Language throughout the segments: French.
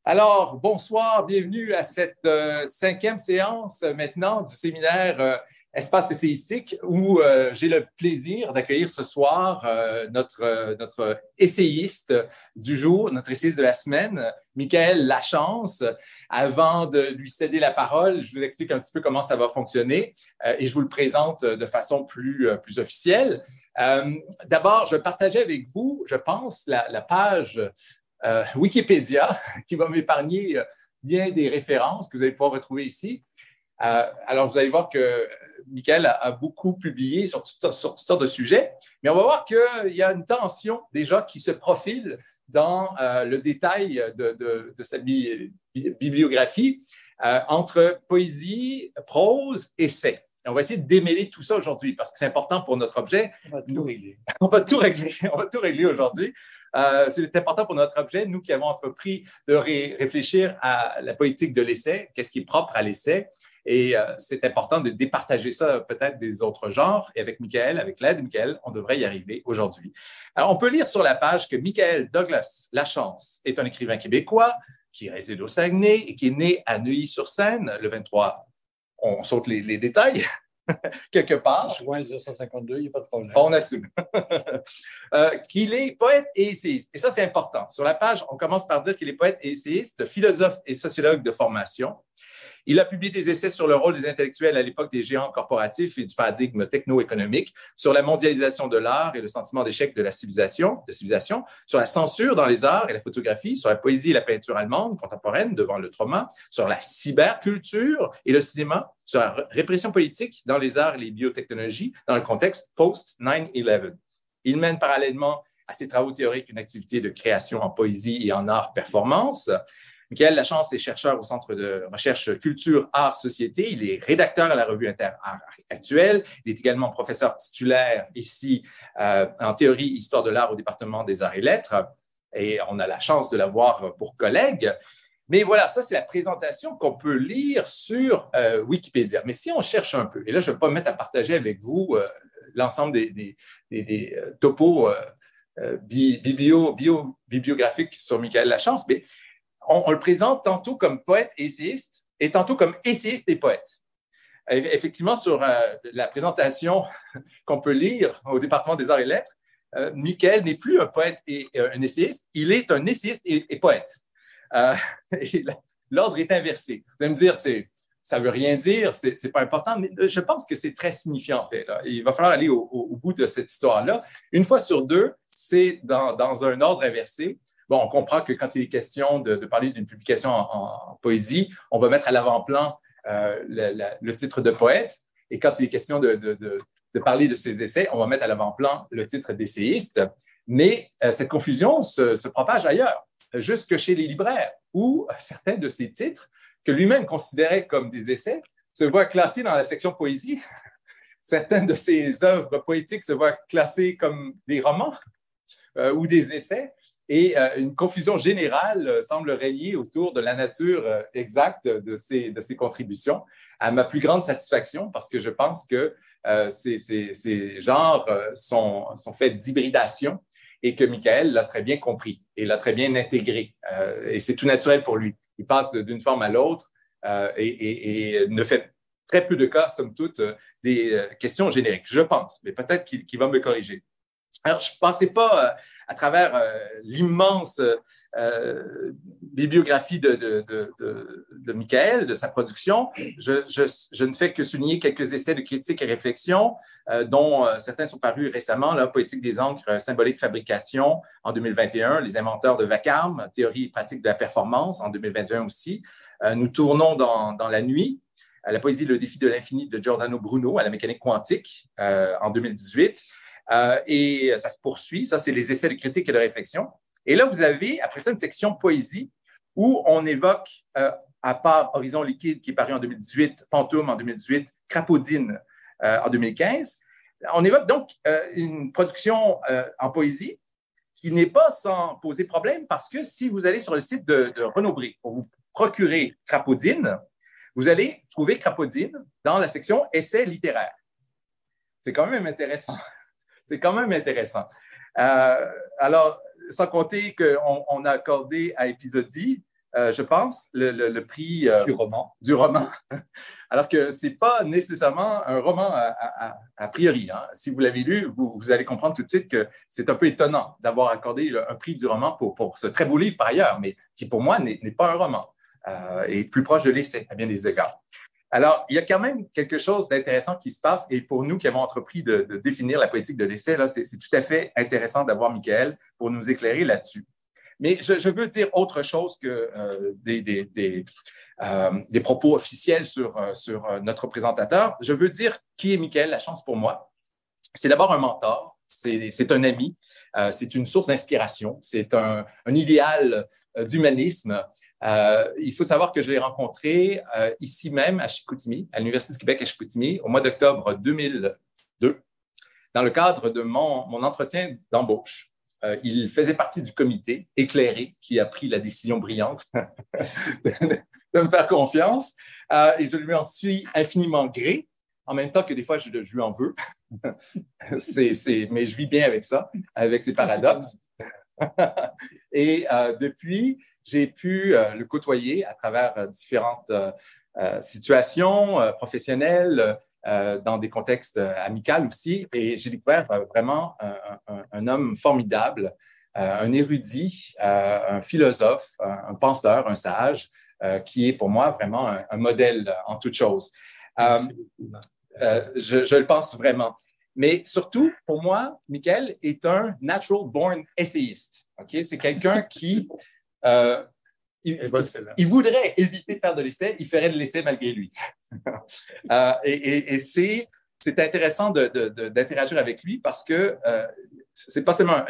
Alors, bonsoir, bienvenue à cette cinquième séance maintenant du séminaire Espace essayistique où j'ai le plaisir d'accueillir ce soir notre essayiste du jour, notre essayiste de la semaine, Michaël Lachance. Avant de lui céder la parole, je vous explique un petit peu comment ça va fonctionner et je vous le présente de façon plus officielle. D'abord, je partageais avec vous, je pense, la page Wikipédia, qui va m'épargner bien des références que vous allez pouvoir retrouver ici. Alors, vous allez voir que Michaël a beaucoup publié sur toutes sortes de sujets, mais on va voir qu'il y a une tension déjà qui se profile dans le détail de sa bibliographie entre poésie, prose, essai. On va essayer de démêler tout ça aujourd'hui parce que c'est important pour notre objet. On va tout régler. On va tout régler aujourd'hui. C'est important pour notre objet, nous qui avons entrepris de réfléchir à la politique de l'essai, qu'est-ce qui est propre à l'essai. Et c'est important de départager ça peut-être des autres genres. Et avec Michaël, avec l'aide de Michaël, on devrait y arriver aujourd'hui. Alors, on peut lire sur la page que Michaël Douglas Lachance est un écrivain québécois qui réside au Saguenay et qui est né à Neuilly-sur-Seine le 23. On saute les détails. Quelque part. Juin 1952, il n'y a pas de problème. On assume. Qu'il est poète et essayiste. Et ça, c'est important. Sur la page, on commence par dire qu'il est poète et essayiste, philosophe et sociologue de formation. Il a publié des essais sur le rôle des intellectuels à l'époque des géants corporatifs et du paradigme techno-économique, sur la mondialisation de l'art et le sentiment d'échec de la civilisation, sur la censure dans les arts et la photographie, sur la poésie et la peinture allemande contemporaine devant le trauma, sur la cyberculture et le cinéma, sur la répression politique dans les arts et les biotechnologies dans le contexte post-9/11. Il mène parallèlement à ses travaux théoriques une activité de création en poésie et en art-performance. Michaël Lachance est chercheur au Centre de recherche Culture, Art, Société. Il est rédacteur à la revue Inter-Art Actuelle. Il est également professeur titulaire ici en théorie Histoire de l'art au département des Arts et Lettres. Et on a la chance de l'avoir pour collègue. Mais voilà, ça, c'est la présentation qu'on peut lire sur Wikipédia. Mais si on cherche un peu, et là, je ne vais pas me mettre à partager avec vous l'ensemble des topos bibliographiques sur Michaël Lachance, mais on le présente tantôt comme poète et essayiste et tantôt comme essayiste et poète. Effectivement, sur la présentation qu'on peut lire au département des Arts et Lettres, Michaël n'est plus un poète et un essayiste, il est un essayiste et poète. Et l'ordre est inversé. Vous allez me dire, ça ne veut rien dire, c'est pas important, mais je pense que c'est très signifiant en fait. Là. Il va falloir aller au bout de cette histoire-là. Une fois sur deux, c'est dans un ordre inversé. Bon, on comprend que quand il est question de parler d'une publication en poésie, on va mettre à l'avant-plan le titre de poète. Et quand il est question de parler de ses essais, on va mettre à l'avant-plan le titre d'essayiste. Mais cette confusion se propage ailleurs, jusque chez les libraires, où certains de ces titres, que lui-même considérait comme des essais, se voient classés dans la section poésie. Certaines de ses œuvres poétiques se voient classées comme des romans ou des essais. Et une confusion générale semble régner autour de la nature exacte de ces contributions, à ma plus grande satisfaction, parce que je pense que ces genres sont faits d'hybridation et que Michaël l'a très bien compris et l'a très bien intégré. Et c'est tout naturel pour lui. Il passe d'une forme à l'autre et ne fait très peu de cas, somme toute, des questions génériques, je pense, mais peut-être qu'il va me corriger. Alors, je ne passais pas à travers l'immense bibliographie de Michaël, de sa production. Je ne fais que souligner quelques essais de critique et réflexion, dont certains sont parus récemment, là, Poétique des encres, symbolique fabrication en 2021, Les inventeurs de vacarme, théorie et pratique de la performance en 2021 aussi. Nous tournons dans la nuit, la poésie, le défi de l'infini de Giordano Bruno à la mécanique quantique en 2018. Et ça se poursuit. Ça, c'est les essais de critique et de réflexion. Et là, vous avez, après ça, une section poésie où on évoque, à part Horizon liquide, qui est paru en 2018, Fantôme en 2018, Crapaudine en 2015, on évoque donc une production en poésie qui n'est pas sans poser problème parce que si vous allez sur le site de Renaud Bré pour vous procurer Crapaudine, vous allez trouver Crapaudine dans la section essais littéraires. C'est quand même intéressant. C'est quand même intéressant. Alors, sans compter qu'on a accordé à Épisodie, je pense, le prix du roman, alors que ce n'est pas nécessairement un roman a priori. Hein. Si vous l'avez lu, vous allez comprendre tout de suite que c'est un peu étonnant d'avoir accordé un prix du roman pour ce très beau livre par ailleurs, mais qui pour moi n'est pas un roman et plus proche de l'essai à bien des égards. Alors, il y a quand même quelque chose d'intéressant qui se passe et pour nous qui avons entrepris de définir la poétique de l'essai, là, c'est tout à fait intéressant d'avoir Michaël pour nous éclairer là-dessus. Mais je veux dire autre chose que des propos officiels sur notre présentateur. Je veux dire qui est Michaël Lachance pour moi. C'est d'abord un mentor, c'est un ami, c'est une source d'inspiration, c'est un idéal d'humanisme. Il faut savoir que je l'ai rencontré ici même à Chicoutimi, à l'Université du Québec à Chicoutimi, au mois d'octobre 2002, dans le cadre de mon entretien d'embauche. Il faisait partie du comité éclairé qui a pris la décision brillante de me faire confiance et je lui en suis infiniment gré, en même temps que des fois je lui en veux. Mais je vis bien avec ça, avec ces paradoxes. Et depuis, j'ai pu le côtoyer à travers différentes situations professionnelles, dans des contextes amicaux aussi. Et j'ai découvert vraiment un homme formidable, un érudit, un philosophe, un penseur, un sage, qui est pour moi vraiment un modèle en toute chose. Je le pense vraiment. Mais surtout, pour moi, Michaël est un natural born essayiste. Okay? C'est quelqu'un qui... il voudrait éviter de faire de l'essai, il ferait de l'essai malgré lui. Et c'est intéressant d'interagir avec lui parce que c'est pas seulement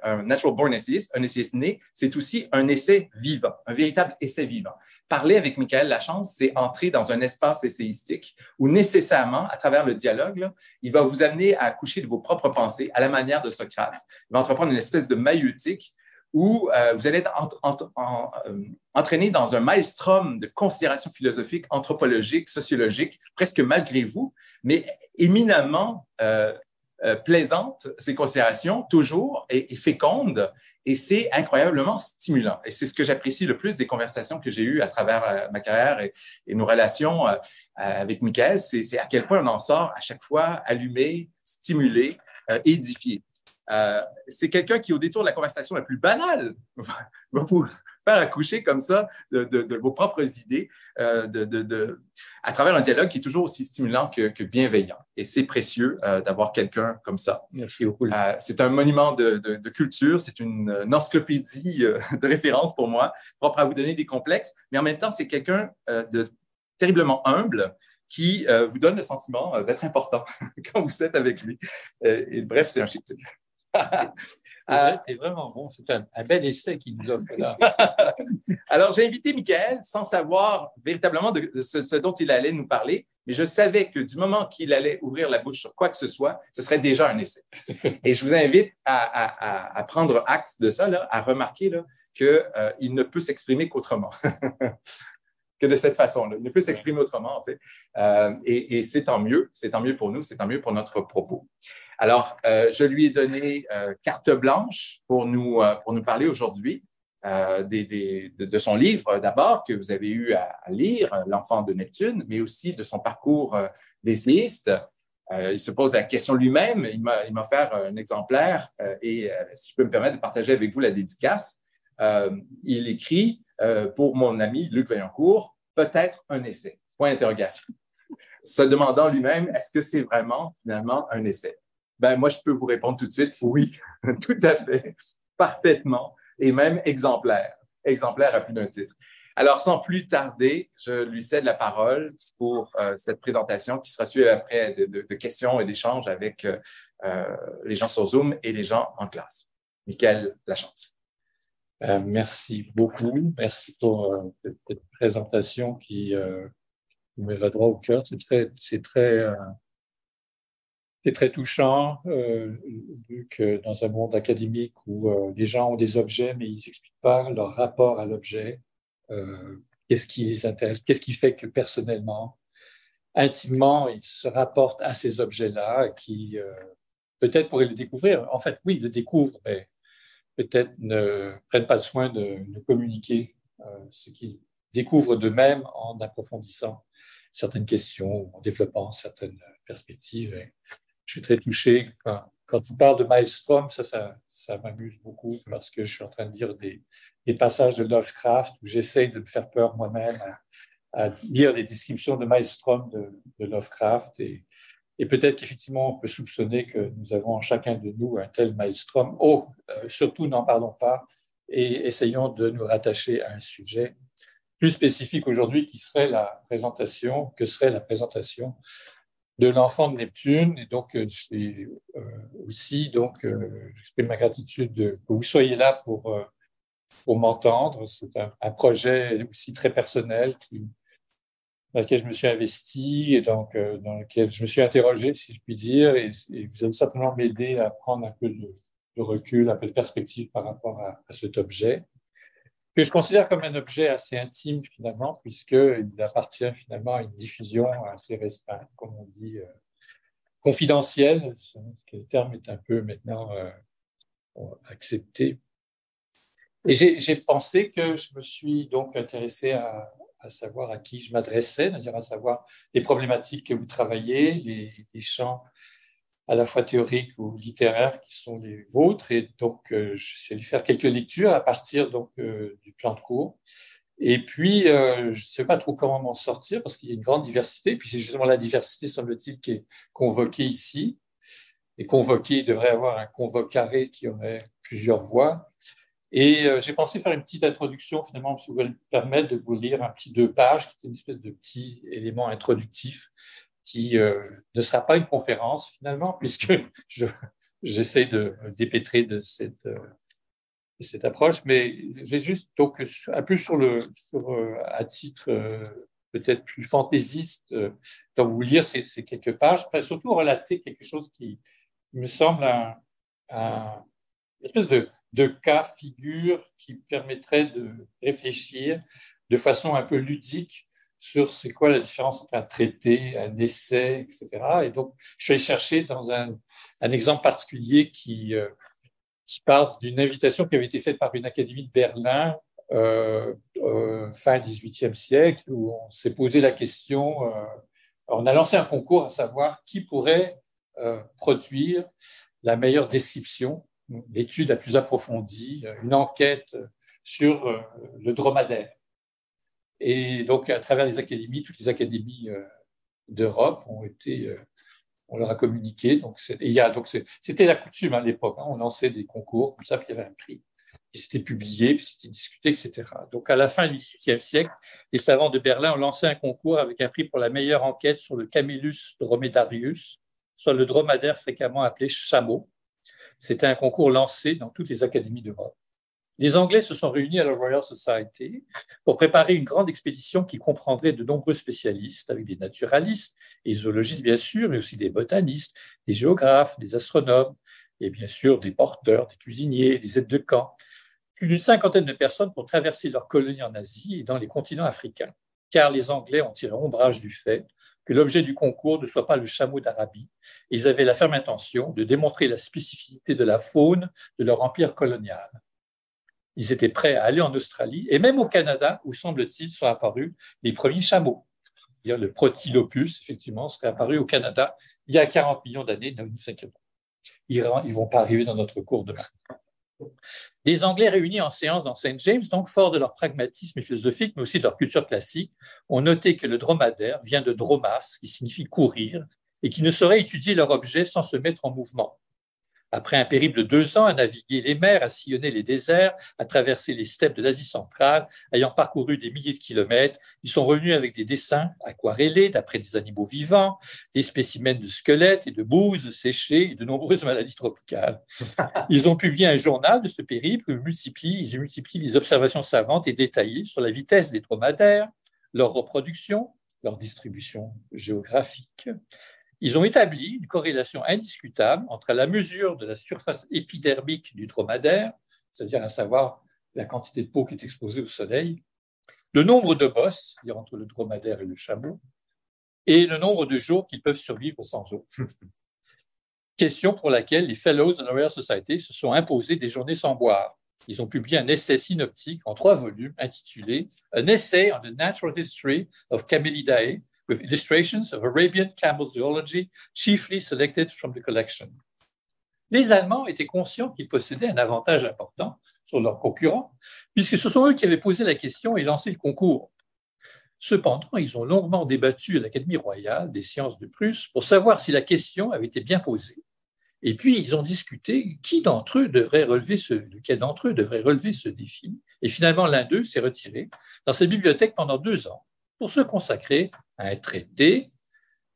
un natural born essayiste, un essayiste né, c'est aussi un essai vivant, un véritable essai vivant. Parler avec Michaël Lachance, c'est entrer dans un espace essayistique où nécessairement, à travers le dialogue, là, il va vous amener à accoucher de vos propres pensées à la manière de Socrate. Il va entreprendre une espèce de maïeutique où vous allez être entraîné dans un maelstrom de considérations philosophiques, anthropologiques, sociologiques, presque malgré vous, mais éminemment plaisantes, ces considérations, toujours, et fécondes, et c'est incroyablement stimulant. Et c'est ce que j'apprécie le plus des conversations que j'ai eues à travers ma carrière et nos relations avec Michaël, c'est à quel point on en sort à chaque fois allumé, stimulé, édifié. C'est quelqu'un qui, au détour de la conversation la plus banale, va vous faire accoucher comme ça de vos propres idées à travers un dialogue qui est toujours aussi stimulant que bienveillant. Et c'est précieux d'avoir quelqu'un comme ça. Merci beaucoup. C'est un monument de culture, c'est une encyclopédie de référence pour moi, propre à vous donner des complexes, mais en même temps, c'est quelqu'un de terriblement humble qui vous donne le sentiment d'être important quand vous êtes avec lui. Et bref, c'est un chic type. C'est vraiment bon. C'est un bel essai qu'il nous offre là. Alors, j'ai invité Michaël sans savoir véritablement de ce dont il allait nous parler, mais je savais que du moment qu'il allait ouvrir la bouche sur quoi que ce soit, ce serait déjà un essai. Et je vous invite à prendre acte de ça, là, à remarquer qu'il ne peut s'exprimer qu'autrement. Que de cette façon-là. Il ne peut s'exprimer autrement, en fait. Et c'est tant mieux pour nous, c'est tant mieux pour notre propos. Alors, je lui ai donné carte blanche pour nous parler aujourd'hui de son livre, d'abord, que vous avez eu à lire, L'Enfant de Neptune, mais aussi de son parcours d'essayiste. Il se pose la question lui-même, il m'a offert un exemplaire et si je peux me permettre de partager avec vous la dédicace, il écrit pour mon ami Luc Vaillancourt, peut-être un essai, point d'interrogation. Se demandant lui-même, est-ce que c'est vraiment finalement un essai? Ben, moi, je peux vous répondre tout de suite, oui, tout à fait, parfaitement, et même exemplaire à plus d'un titre. Alors, sans plus tarder, je lui cède la parole pour cette présentation qui sera suivie après de questions et d'échanges avec les gens sur Zoom et les gens en classe. Michaël Lachance. Merci beaucoup. Merci pour cette présentation qui me va droit au cœur. C'est très touchant, vu que dans un monde académique où les gens ont des objets, mais ils n'expliquent pas leur rapport à l'objet, qu'est-ce qui les intéresse, qu'est-ce qui fait que personnellement, intimement, ils se rapportent à ces objets-là qui peut-être pourraient le découvrir. En fait, oui, ils le découvrent, mais peut-être ne prennent pas le soin de communiquer ce qu'ils découvrent d'eux-mêmes en approfondissant certaines questions, en développant certaines perspectives. Et je suis très touché quand tu parles de Maelstrom, ça m'amuse beaucoup parce que je suis en train de lire des passages de Lovecraft où j'essaye de me faire peur moi-même à lire les descriptions de Maelstrom de Lovecraft et peut-être qu'effectivement, on peut soupçonner que nous avons en chacun de nous un tel maelstrom. Surtout, n'en parlons pas et essayons de nous rattacher à un sujet plus spécifique aujourd'hui que serait la présentation de l'enfant de Neptune. Et donc, j'exprime ma gratitude que vous soyez là pour m'entendre. C'est un projet aussi très personnel dans lequel je me suis investi et donc dans lequel je me suis interrogé, si je puis dire, et vous allez certainement m'aider à prendre un peu de recul, un peu de perspective par rapport à cet objet, que je considère comme un objet assez intime finalement, puisqu'il appartient finalement à une diffusion assez restreinte, comme on dit, confidentielle. Le terme est un peu maintenant accepté. Et j'ai pensé que je me suis donc intéressé à savoir à qui je m'adressais, c'est-à-dire à savoir les problématiques que vous travaillez, les champs à la fois théoriques ou littéraires qui sont les vôtres. Et donc, je suis allé faire quelques lectures à partir donc du plan de cours. Et puis, je ne sais pas trop comment m'en sortir parce qu'il y a une grande diversité. Et puis, c'est justement la diversité, semble-t-il, qui est convoquée ici. Et convoquée, il devrait y avoir un convocaré qui aurait plusieurs voix. Et j'ai pensé faire une petite introduction, finalement, si vous voulez me permettre de vous lire un petit 2 pages, qui est une espèce de petit élément introductif, qui ne sera pas une conférence, finalement, puisque j'essaie de dépêtrer de cette approche, mais j'ai juste, donc, un peu à titre peut-être plus fantaisiste, donc vous lire ces quelques pages, enfin, surtout relater quelque chose qui me semble une espèce de cas figure qui permettrait de réfléchir de façon un peu ludique sur c'est quoi la différence entre un traité, un essai, etc. Et donc, je suis allé chercher dans un exemple particulier qui part d'une invitation qui avait été faite par une académie de Berlin fin 18e siècle, où on s'est posé la question, on a lancé un concours à savoir qui pourrait produire la meilleure description, l'étude la plus approfondie, une enquête sur le dromadaire. Et donc, à travers les académies, toutes les académies d'Europe on leur a communiqué. Donc, c'était la coutume à l'époque. On lançait des concours, comme ça, puis il y avait un prix. Puis c'était publié, puis c'était discuté, etc. Donc, à la fin du XVIIIe siècle, les savants de Berlin ont lancé un concours avec un prix pour la meilleure enquête sur le Camellus dromedarius, soit le dromadaire fréquemment appelé chameau. C'était un concours lancé dans toutes les académies d'Europe. Les Anglais se sont réunis à la Royal Society pour préparer une grande expédition qui comprendrait de nombreux spécialistes, avec des naturalistes et zoologistes bien sûr, mais aussi des botanistes, des géographes, des astronomes, et bien sûr des porteurs, des cuisiniers, des aides de camp. Plus d'une 50aine de personnes pour traverser leurs colonies en Asie et dans les continents africains, car les Anglais ont tiré ombrage du fait que l'objet du concours ne soit pas le chameau d'Arabie. Ils avaient la ferme intention de démontrer la spécificité de la faune de leur empire colonial. Ils étaient prêts à aller en Australie et même au Canada, où, semble-t-il, sont apparus les premiers chameaux. Le Protylopus, effectivement, serait apparu au Canada il y a 40 millions d'années. Ils ne vont pas arriver dans notre cours demain. Les Anglais réunis en séance dans St. James, donc forts de leur pragmatisme philosophique, mais aussi de leur culture classique, ont noté que le dromadaire vient de dromas, qui signifie courir, et qui ne saurait étudier leur objet sans se mettre en mouvement. Après un périple de 2 ans à naviguer les mers, à sillonner les déserts, à traverser les steppes de l'Asie centrale, ayant parcouru des milliers de kilomètres, ils sont revenus avec des dessins aquarellés d'après des animaux vivants, des spécimens de squelettes et de bouses séchées et de nombreuses maladies tropicales. Ils ont publié un journal de ce périple où ils multiplient les observations savantes et détaillées sur la vitesse des dromadaires, leur reproduction, leur distribution géographique. Ils ont établi une corrélation indiscutable entre la mesure de la surface épidermique du dromadaire, c'est-à-dire à savoir la quantité de peau qui est exposée au soleil, le nombre de bosses, c'est-à-dire entre le dromadaire et le chameau, et le nombre de jours qu'ils peuvent survivre sans eau. Question pour laquelle les Fellows de la Royal Society se sont imposés des journées sans boire. Ils ont publié un essai synoptique en 3 volumes intitulé An Essay on the Natural History of Camelidae with illustrations of Arabian camel zoology, chiefly selected from the collection. Les Allemands étaient conscients qu'ils possédaient un avantage important sur leurs concurrents, puisque ce sont eux qui avaient posé la question et lancé le concours. Cependant, ils ont longuement débattu à l'Académie royale des sciences de Prusse pour savoir si la question avait été bien posée. Et puis, ils ont discuté lequel d'entre eux devrait relever ce défi. Et finalement, l'un d'eux s'est retiré dans sa bibliothèque pendant 2 ans pour se consacrer à un traité.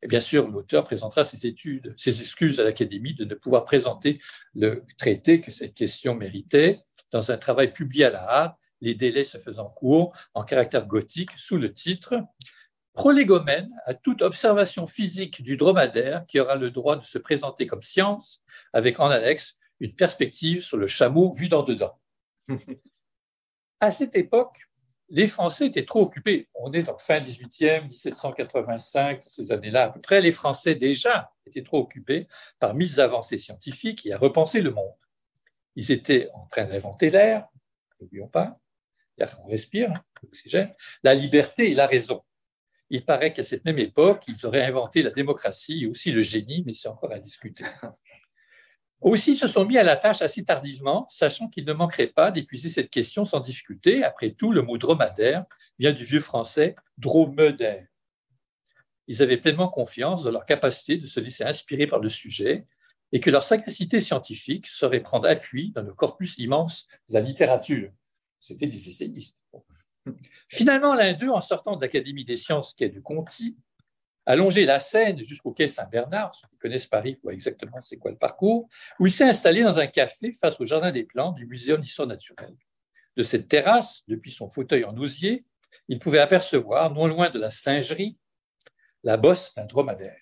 Et bien sûr, l'auteur présentera ses excuses à l'Académie de ne pouvoir présenter le traité que cette question méritait dans un travail publié à la hâte, les délais se faisant courts, en caractère gothique, sous le titre « Prolégomène à toute observation physique du dromadaire qui aura le droit de se présenter comme science, avec en annexe une perspective sur le chameau vu d'en dedans. » À cette époque, les Français étaient trop occupés. On est donc fin 18e, 1785, ces années-là à peu près. Les Français déjà étaient trop occupés par 1000 avancées scientifiques et à repenser le monde. Ils étaient en train d'inventer l'air, n'oublions pas, l'air qu'on respire, l'oxygène, la liberté et la raison. Il paraît qu'à cette même époque, ils auraient inventé la démocratie et aussi le génie, mais c'est encore à discuter. Aussi, ils se sont mis à la tâche assez tardivement, sachant qu'ils ne manqueraient pas d'épuiser cette question sans discuter. Après tout, le mot dromadaire vient du vieux français dromedaire. Ils avaient pleinement confiance dans leur capacité de se laisser inspirer par le sujet et que leur sagacité scientifique saurait prendre appui dans le corpus immense de la littérature. C'était des essayistes. Finalement, l'un d'eux, en sortant de l'Académie des sciences quai de Conti, a longé la Seine jusqu'au quai Saint-Bernard, ceux qui connaissent Paris voient exactement c'est quoi le parcours, où il s'est installé dans un café face au Jardin des Plantes du Muséum d'histoire naturelle. De cette terrasse, depuis son fauteuil en osier, il pouvait apercevoir, non loin de la singerie, la bosse d'un dromadaire.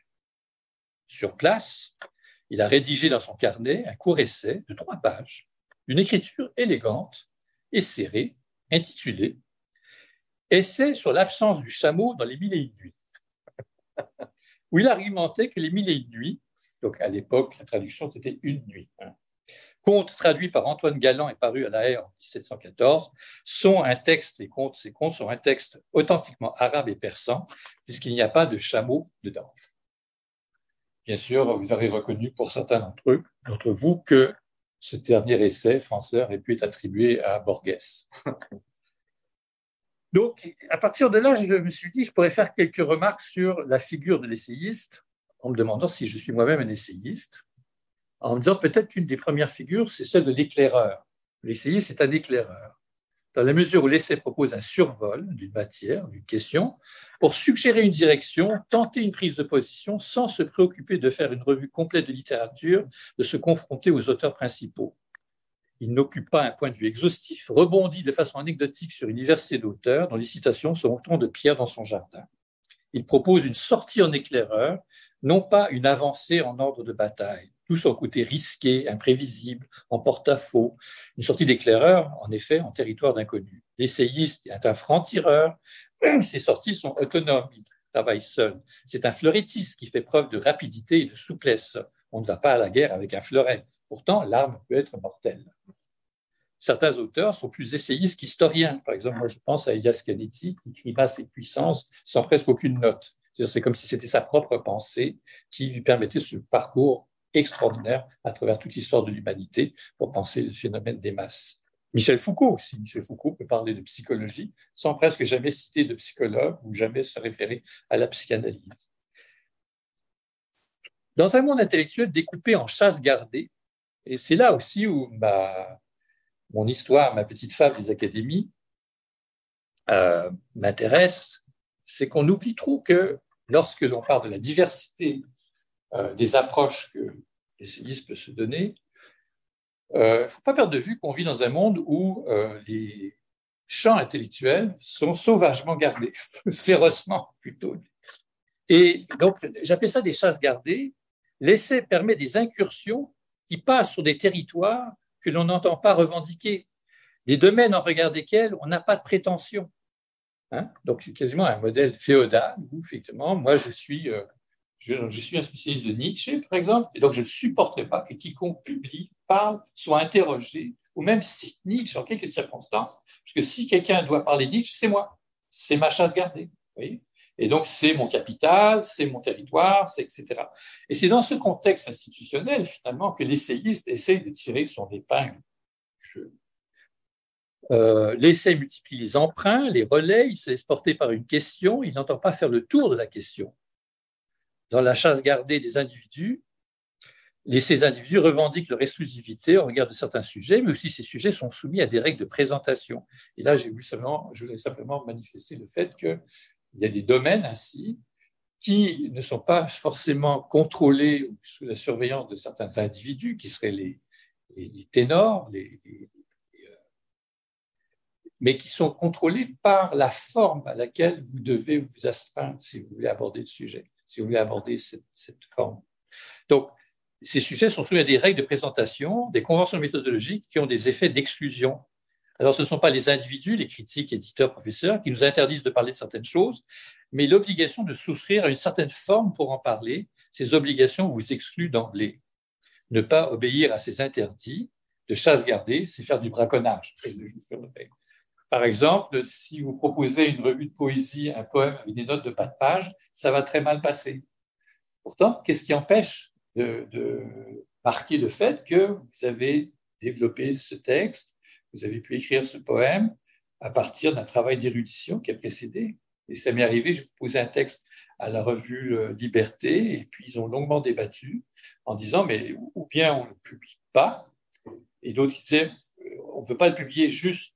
Sur place, il a rédigé dans son carnet un court essai de 3 pages, d'une écriture élégante et serrée, intitulé « Essai sur l'absence du chameau dans les 1001 nuits », où il argumentait que les 1001 nuits, donc à l'époque, la traduction c'était une nuit, conte traduit par Antoine Galland et paru à La Haye en 1714, sont un texte, ces contes sont un texte authentiquement arabe et persan, puisqu'il n'y a pas de chameau dedans. Bien sûr, vous avez reconnu pour certains d'entre vous que ce dernier essai français aurait pu être attribué à Borges. Donc, à partir de là, je me suis dit, je pourrais faire quelques remarques sur la figure de l'essayiste, en me demandant si je suis moi-même un essayiste, en me disant peut-être qu'une des premières figures, c'est celle de l'éclaireur. L'essayiste est un éclaireur, dans la mesure où l'essai propose un survol d'une matière, d'une question, pour suggérer une direction, tenter une prise de position, sans se préoccuper de faire une revue complète de littérature, de se confronter aux auteurs principaux. Il n'occupe pas un point de vue exhaustif, rebondit de façon anecdotique sur une diversité d'auteurs dont les citations sont autant de pierres dans son jardin. Il propose une sortie en éclaireur, non pas une avancée en ordre de bataille, tout son côté risqué, imprévisible, en porte-à-faux. Une sortie d'éclaireur, en effet, en territoire d'inconnu. L'essayiste est un franc-tireur, ses sorties sont autonomes, il travaille seul. C'est un fleurettiste qui fait preuve de rapidité et de souplesse. On ne va pas à la guerre avec un fleuret. Pourtant, l'arme peut être mortelle. Certains auteurs sont plus essayistes qu'historiens. Par exemple, moi, je pense à Elias Canetti, qui écrit masse et puissance sans presque aucune note. C'est comme si c'était sa propre pensée qui lui permettait ce parcours extraordinaire à travers toute l'histoire de l'humanité pour penser le phénomène des masses. Michel Foucault aussi. Michel Foucault peut parler de psychologie sans presque jamais citer de psychologue ou jamais se référer à la psychanalyse. Dans un monde intellectuel découpé en chasses gardées, et c'est là aussi où mon histoire, ma petite fable des académies m'intéresse, c'est qu'on oublie trop que lorsque l'on parle de la diversité des approches que l'essayiste peut se donner, il ne faut pas perdre de vue qu'on vit dans un monde où les champs intellectuels sont sauvagement gardés, férocement plutôt. Et donc, j'appelle ça des chasses gardées. L'essai permet des incursions qui passent sur des territoires que l'on n'entend pas revendiquer, des domaines en regard desquels on n'a pas de prétention. Donc, c'est quasiment un modèle féodal où, effectivement, moi, je suis je suis un spécialiste de Nietzsche, par exemple, et donc je ne supporterai pas que quiconque publie, parle, soit interrogé, ou même cite Nietzsche en quelques circonstances, parce que si quelqu'un doit parler de Nietzsche, c'est moi, c'est ma chasse gardée. Vous voyez, et donc, c'est mon capital, c'est mon territoire, c'est etc. Et c'est dans ce contexte institutionnel, finalement, que l'essayiste essaye de tirer son épingle. L'essai multiplie les emprunts, les relais, il se laisse porter par une question, il n'entend pas faire le tour de la question. Dans la chasse gardée des individus, ces individus revendiquent leur exclusivité au regard de certains sujets, mais aussi ces sujets sont soumis à des règles de présentation. Et là, je voulais simplement manifester le fait qu'il y a des domaines ainsi qui ne sont pas forcément contrôlés sous la surveillance de certains individus, qui seraient les ténors, mais qui sont contrôlés par la forme à laquelle vous devez vous astreindre si vous voulez aborder le sujet, si vous voulez aborder cette forme. Donc, ces sujets sont soumis à des règles de présentation, des conventions méthodologiques qui ont des effets d'exclusion. Alors, ce ne sont pas les individus, les critiques, éditeurs, professeurs, qui nous interdisent de parler de certaines choses, mais l'obligation de souscrire à une certaine forme pour en parler, ces obligations vous excluent d'emblée. Ne pas obéir à ces interdits de chasse gardée, c'est faire du braconnage. Par exemple, si vous proposez une revue de poésie, un poème avec des notes de bas de page, ça va très mal passer. Pourtant, qu'est-ce qui empêche de marquer le fait que vous avez développé ce texte, vous avez pu écrire ce poème à partir d'un travail d'érudition qui a précédé. Et ça m'est arrivé, j'ai posé un texte à la revue Liberté, et puis ils ont longuement débattu en disant, mais ou bien on ne le publie pas, et d'autres qui disaient, on ne peut pas le publier juste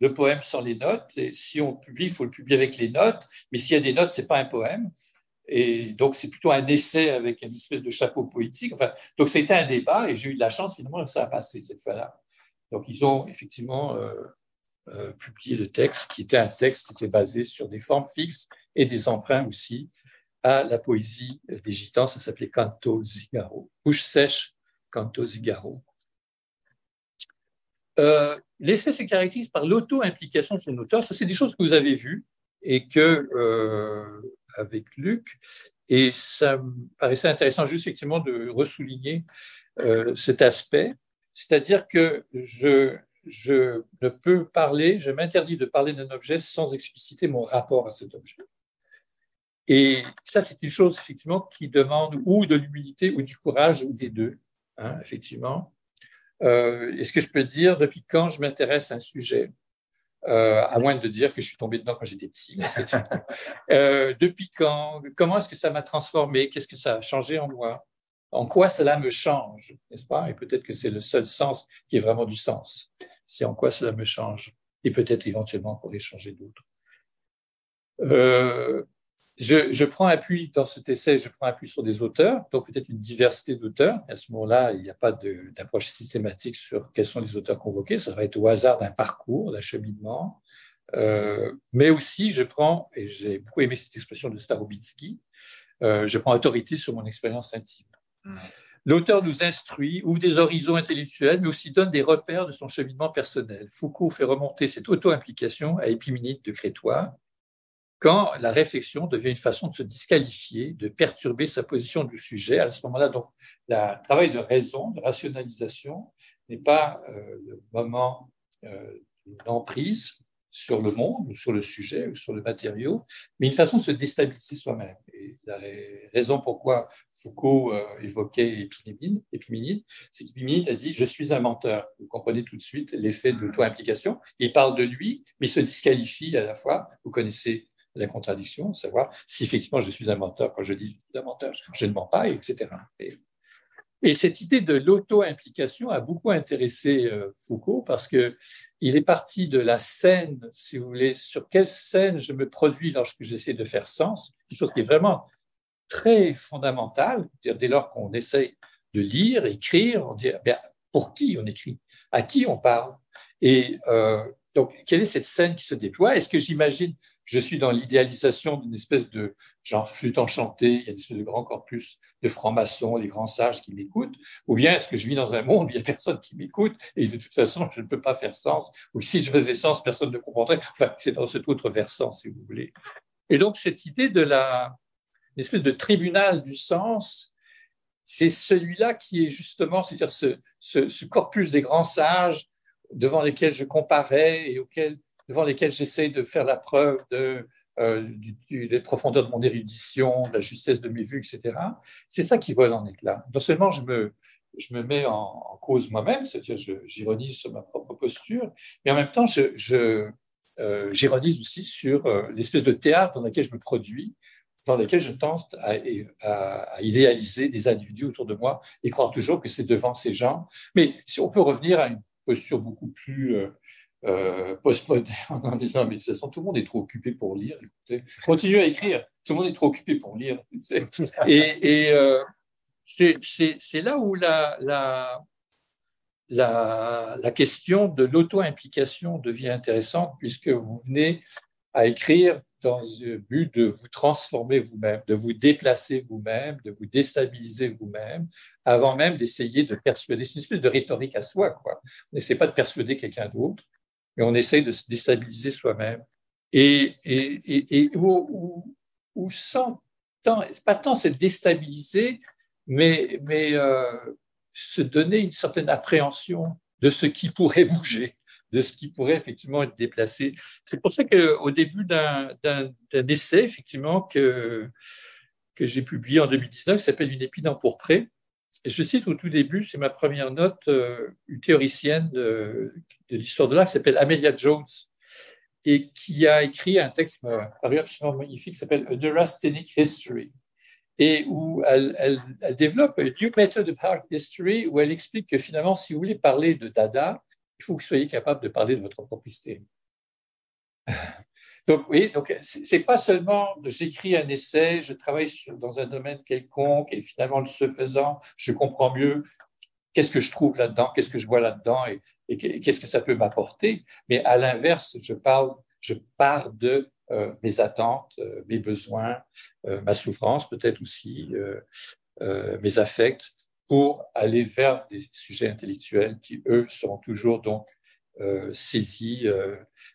le poème sans les notes, et si on le publie, il faut le publier avec les notes, mais s'il y a des notes, ce n'est pas un poème. Et donc, c'est plutôt un essai avec une espèce de chapeau poétique. Enfin, donc, c'était un débat et j'ai eu de la chance, finalement, que ça a passé cette fois-là. Donc, ils ont effectivement publié le texte, qui était un texte qui était basé sur des formes fixes et des emprunts aussi à la poésie des Gitans. Ça s'appelait Canto Zigaro, Bouche sèche, Canto Zigaro. L'essai se caractérise par l'auto-implication de son auteur. Ça, c'est des choses que vous avez vues et que, avec Luc, et ça me paraissait intéressant juste effectivement de ressouligner cet aspect, c'est-à-dire que je ne peux parler, je m'interdis de parler d'un objet sans expliciter mon rapport à cet objet. Et ça, c'est une chose effectivement qui demande ou de l'humilité ou du courage ou des deux, hein, effectivement. Est-ce que je peux dire depuis quand je m'intéresse à un sujet, à moins de dire que je suis tombé dedans quand j'étais petit. Depuis quand? Comment est-ce que ça m'a transformé? Qu'est-ce que ça a changé en moi? En quoi cela me change, n'est-ce pas? Et peut-être que c'est le seul sens qui est vraiment du sens. C'est en quoi cela me change. Et peut-être éventuellement pour changer d'autres. Je prends appui dans cet essai, je prends appui sur des auteurs, donc peut-être une diversité d'auteurs. À ce moment-là, il n'y a pas d'approche systématique sur quels sont les auteurs convoqués. Ça va être au hasard d'un parcours, d'un cheminement. Mais aussi, je prends, et j'ai beaucoup aimé cette expression de Starobinski, je prends autorité sur mon expérience intime. L'auteur nous instruit, ouvre des horizons intellectuels, mais aussi donne des repères de son cheminement personnel. Foucault fait remonter cette auto-implication à Épiménide de Crétois, quand la réflexion devient une façon de se disqualifier, de perturber sa position du sujet. À ce moment-là, donc, le travail de raison, de rationalisation, n'est pas le moment d'emprise sur le monde, ou sur le sujet, ou sur le matériau, mais une façon de se déstabiliser soi-même. Et la raison pourquoi Foucault évoquait Épiménide, c'est qu'Épiménide a dit « je suis un menteur ». Vous comprenez tout de suite l'effet de l'auto-implication. Il parle de lui, mais il se disqualifie à la fois. Vous connaissez la contradiction, savoir si effectivement je suis un menteur. Quand je dis un menteur, je ne mens pas, etc. Et cette idée de l'auto-implication a beaucoup intéressé Foucault parce qu'il est parti de la scène, si vous voulez, sur quelle scène je me produis lorsque j'essaie de faire sens, quelque chose qui est vraiment très fondamental. Dès lors qu'on essaye de lire, écrire, on dit bien, pour qui on écrit, à qui on parle. Et donc, quelle est cette scène qui se déploie? Est-ce que j'imagine, je suis dans l'idéalisation d'une espèce de genre flûte enchantée, il y a une espèce de grand corpus de francs-maçons, les grands sages qui m'écoutent, ou bien est-ce que je vis dans un monde où il n'y a personne qui m'écoute et de toute façon, je ne peux pas faire sens, ou si je faisais sens, personne ne comprendrait. Enfin, c'est dans cet autre versant, si vous voulez. Et donc, cette idée de une espèce de tribunal du sens, c'est celui-là qui est justement, c'est-à-dire ce corpus des grands sages devant lesquels je comparais et devant lesquels j'essaie de faire la preuve des profondeurs de mon érudition, de la justesse de mes vues, etc. C'est ça qui vole en éclat. Non seulement je me mets en cause moi-même, c'est-à-dire j'ironise sur ma propre posture, mais en même temps, j'ironise aussi sur l'espèce de théâtre dans lequel je me produis, dans lequel je tente à idéaliser des individus autour de moi et croire toujours que c'est devant ces gens. Mais si on peut revenir à une posture beaucoup plus postmoderne en disant, mais de toute façon, tout le monde est trop occupé pour lire. Écoutez, continuez à écrire. Tout le monde est trop occupé pour lire. Et c'est là où la question de l'auto-implication devient intéressante, puisque vous venez à écrire dans le but de vous transformer vous-même, de vous déplacer vous-même, de vous déstabiliser vous-même, avant même d'essayer de persuader. C'est une espèce de rhétorique à soi, quoi. On n'essaie pas de persuader quelqu'un d'autre, mais on essaie de se déstabiliser soi-même. Et où sans tant, pas tant se déstabiliser, mais se donner une certaine appréhension de ce qui pourrait bouger, de ce qui pourrait effectivement être déplacé. C'est pour ça qu'au début d'un essai, effectivement, que j'ai publié en 2019, qui s'appelle Une épine empourprée, et je cite au tout début, c'est ma première note, une théoricienne de l'histoire de l'art qui s'appelle Amelia Jones, et qui a écrit un texte qui m'a paru absolument magnifique, qui s'appelle A Neurasthenic History, et où elle développe une new method of art history, où elle explique que finalement, si vous voulez parler de Dada, il faut que vous soyez capable de parler de votre propre hystérie. Donc, oui, donc c'est pas seulement j'écris un essai, je travaille dans un domaine quelconque, et finalement, ce faisant, je comprends mieux qu'est-ce que je trouve là-dedans, qu'est-ce que je vois là-dedans, et qu'est-ce que ça peut m'apporter. Mais à l'inverse, je pars de mes attentes, mes besoins, ma souffrance peut-être aussi, mes affects, pour aller vers des sujets intellectuels qui, eux, seront toujours donc saisis,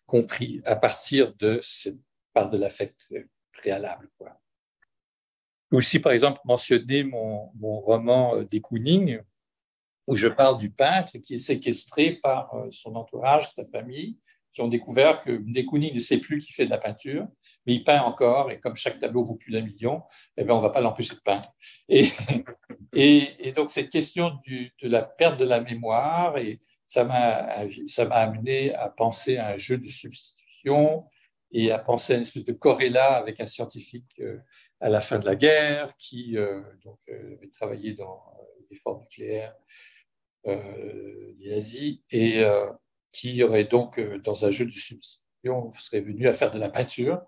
compris à partir de cette part de l'affect préalable, quoi. Aussi, par exemple, mentionner mon roman de Kooning, où je parle du peintre qui est séquestré par son entourage, sa famille, qui ont découvert que de Kooning ne sait plus qu'il fait de la peinture, mais il peint encore, et comme chaque tableau vaut plus d'1 million, eh bien, on ne va pas l'empêcher de peindre. Et donc, cette question de la perte de la mémoire, et ça m'a amené à penser à un jeu de substitution et à penser à une espèce de corrélat avec un scientifique à la fin de la guerre qui avait travaillé dans l'effort nucléaire l'Asie, et qui aurait donc, dans un jeu de substitution, serait venu à faire de la peinture.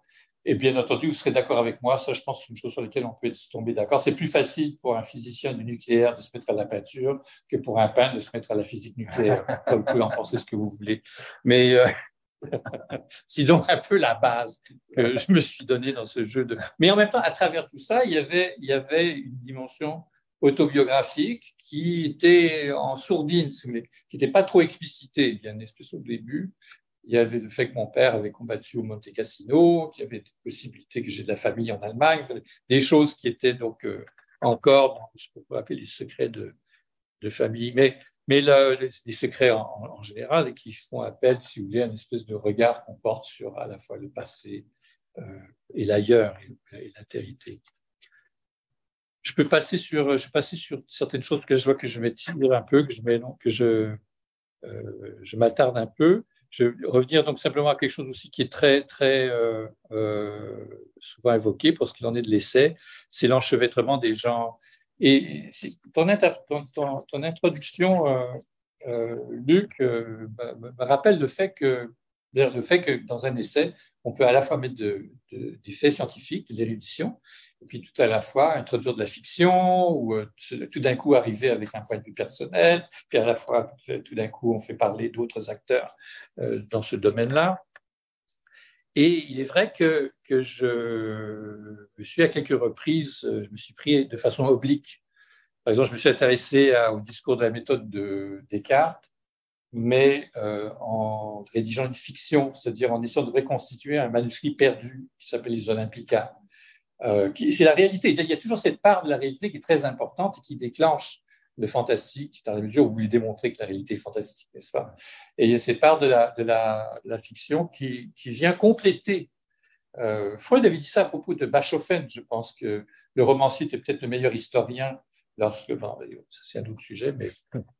Et bien entendu, vous serez d'accord avec moi, ça je pense que c'est une chose sur laquelle on peut tomber d'accord. C'est plus facile pour un physicien du nucléaire de se mettre à la peinture que pour un peintre de se mettre à la physique nucléaire. Vous pouvez en penser ce que vous voulez. Mais c'est donc un peu la base que je me suis donnée dans ce jeu de... Mais en même temps, à travers tout ça, il y avait une dimension autobiographique qui était en sourdine, qui n'était pas trop explicitée. Il y a une espèce au début. Il y avait le fait que mon père avait combattu au Monte Cassino, qu'il y avait des possibilités que j'ai de la famille en Allemagne, des choses qui étaient donc encore dans ce qu'on peut appeler les secrets de famille, mais les secrets en général, et qui font appel, si vous voulez, à une espèce de regard qu'on porte sur à la fois le passé et l'ailleurs et l'altérité. Je passer sur certaines choses que je vois que je m'étire un peu, que je m'attarde un peu. Je vais revenir donc simplement à quelque chose aussi qui est très, très souvent évoqué pour ce qu'il en est de l'essai, c'est l'enchevêtrement des genres. Et ton introduction, Luc, me rappelle le fait que dans un essai, on peut à la fois mettre des faits scientifiques, de l'érudition, et puis tout à la fois introduire de la fiction, ou tout d'un coup arriver avec un point de vue personnel, puis à la fois tout d'un coup on fait parler d'autres acteurs dans ce domaine-là. Et il est vrai que je me suis à quelques reprises, je me suis pris de façon oblique. Par exemple, je me suis intéressé au discours de la méthode de Descartes, mais en rédigeant une fiction, c'est-à-dire en essayant de reconstituer un manuscrit perdu qui s'appelle les Olympica, C'est la réalité. Il y a toujours cette part de la réalité qui est très importante et qui déclenche le fantastique, dans la mesure où vous voulez démontrer que la réalité est fantastique, n'est-ce pas? Et il y a cette part de la fiction qui vient compléter. Freud avait dit ça à propos de Bachofen. Je pense que le romancier était peut-être le meilleur historien lorsque, bon, c'est un autre sujet,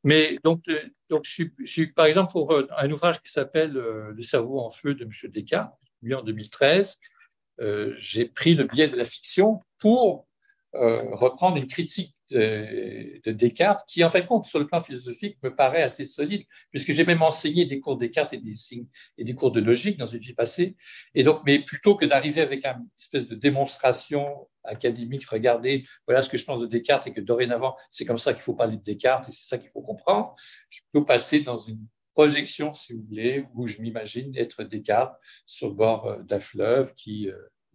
mais donc je suis, par exemple, pour un ouvrage qui s'appelle Le cerveau en feu de M. Descartes, lui en 2013, j'ai pris le biais de la fiction pour reprendre une critique de Descartes qui, en fin de compte, sur le plan philosophique, me paraît assez solide, puisque j'ai même enseigné des cours de Descartes et des cours de logique dans une vie passée. Et donc, mais plutôt que d'arriver avec une espèce de démonstration académique, regardez, voilà ce que je pense de Descartes et que dorénavant, c'est comme ça qu'il faut parler de Descartes et c'est ça qu'il faut comprendre, je peux passer dans une projection, si vous voulez, où je m'imagine être Descartes sur le bord d'un fleuve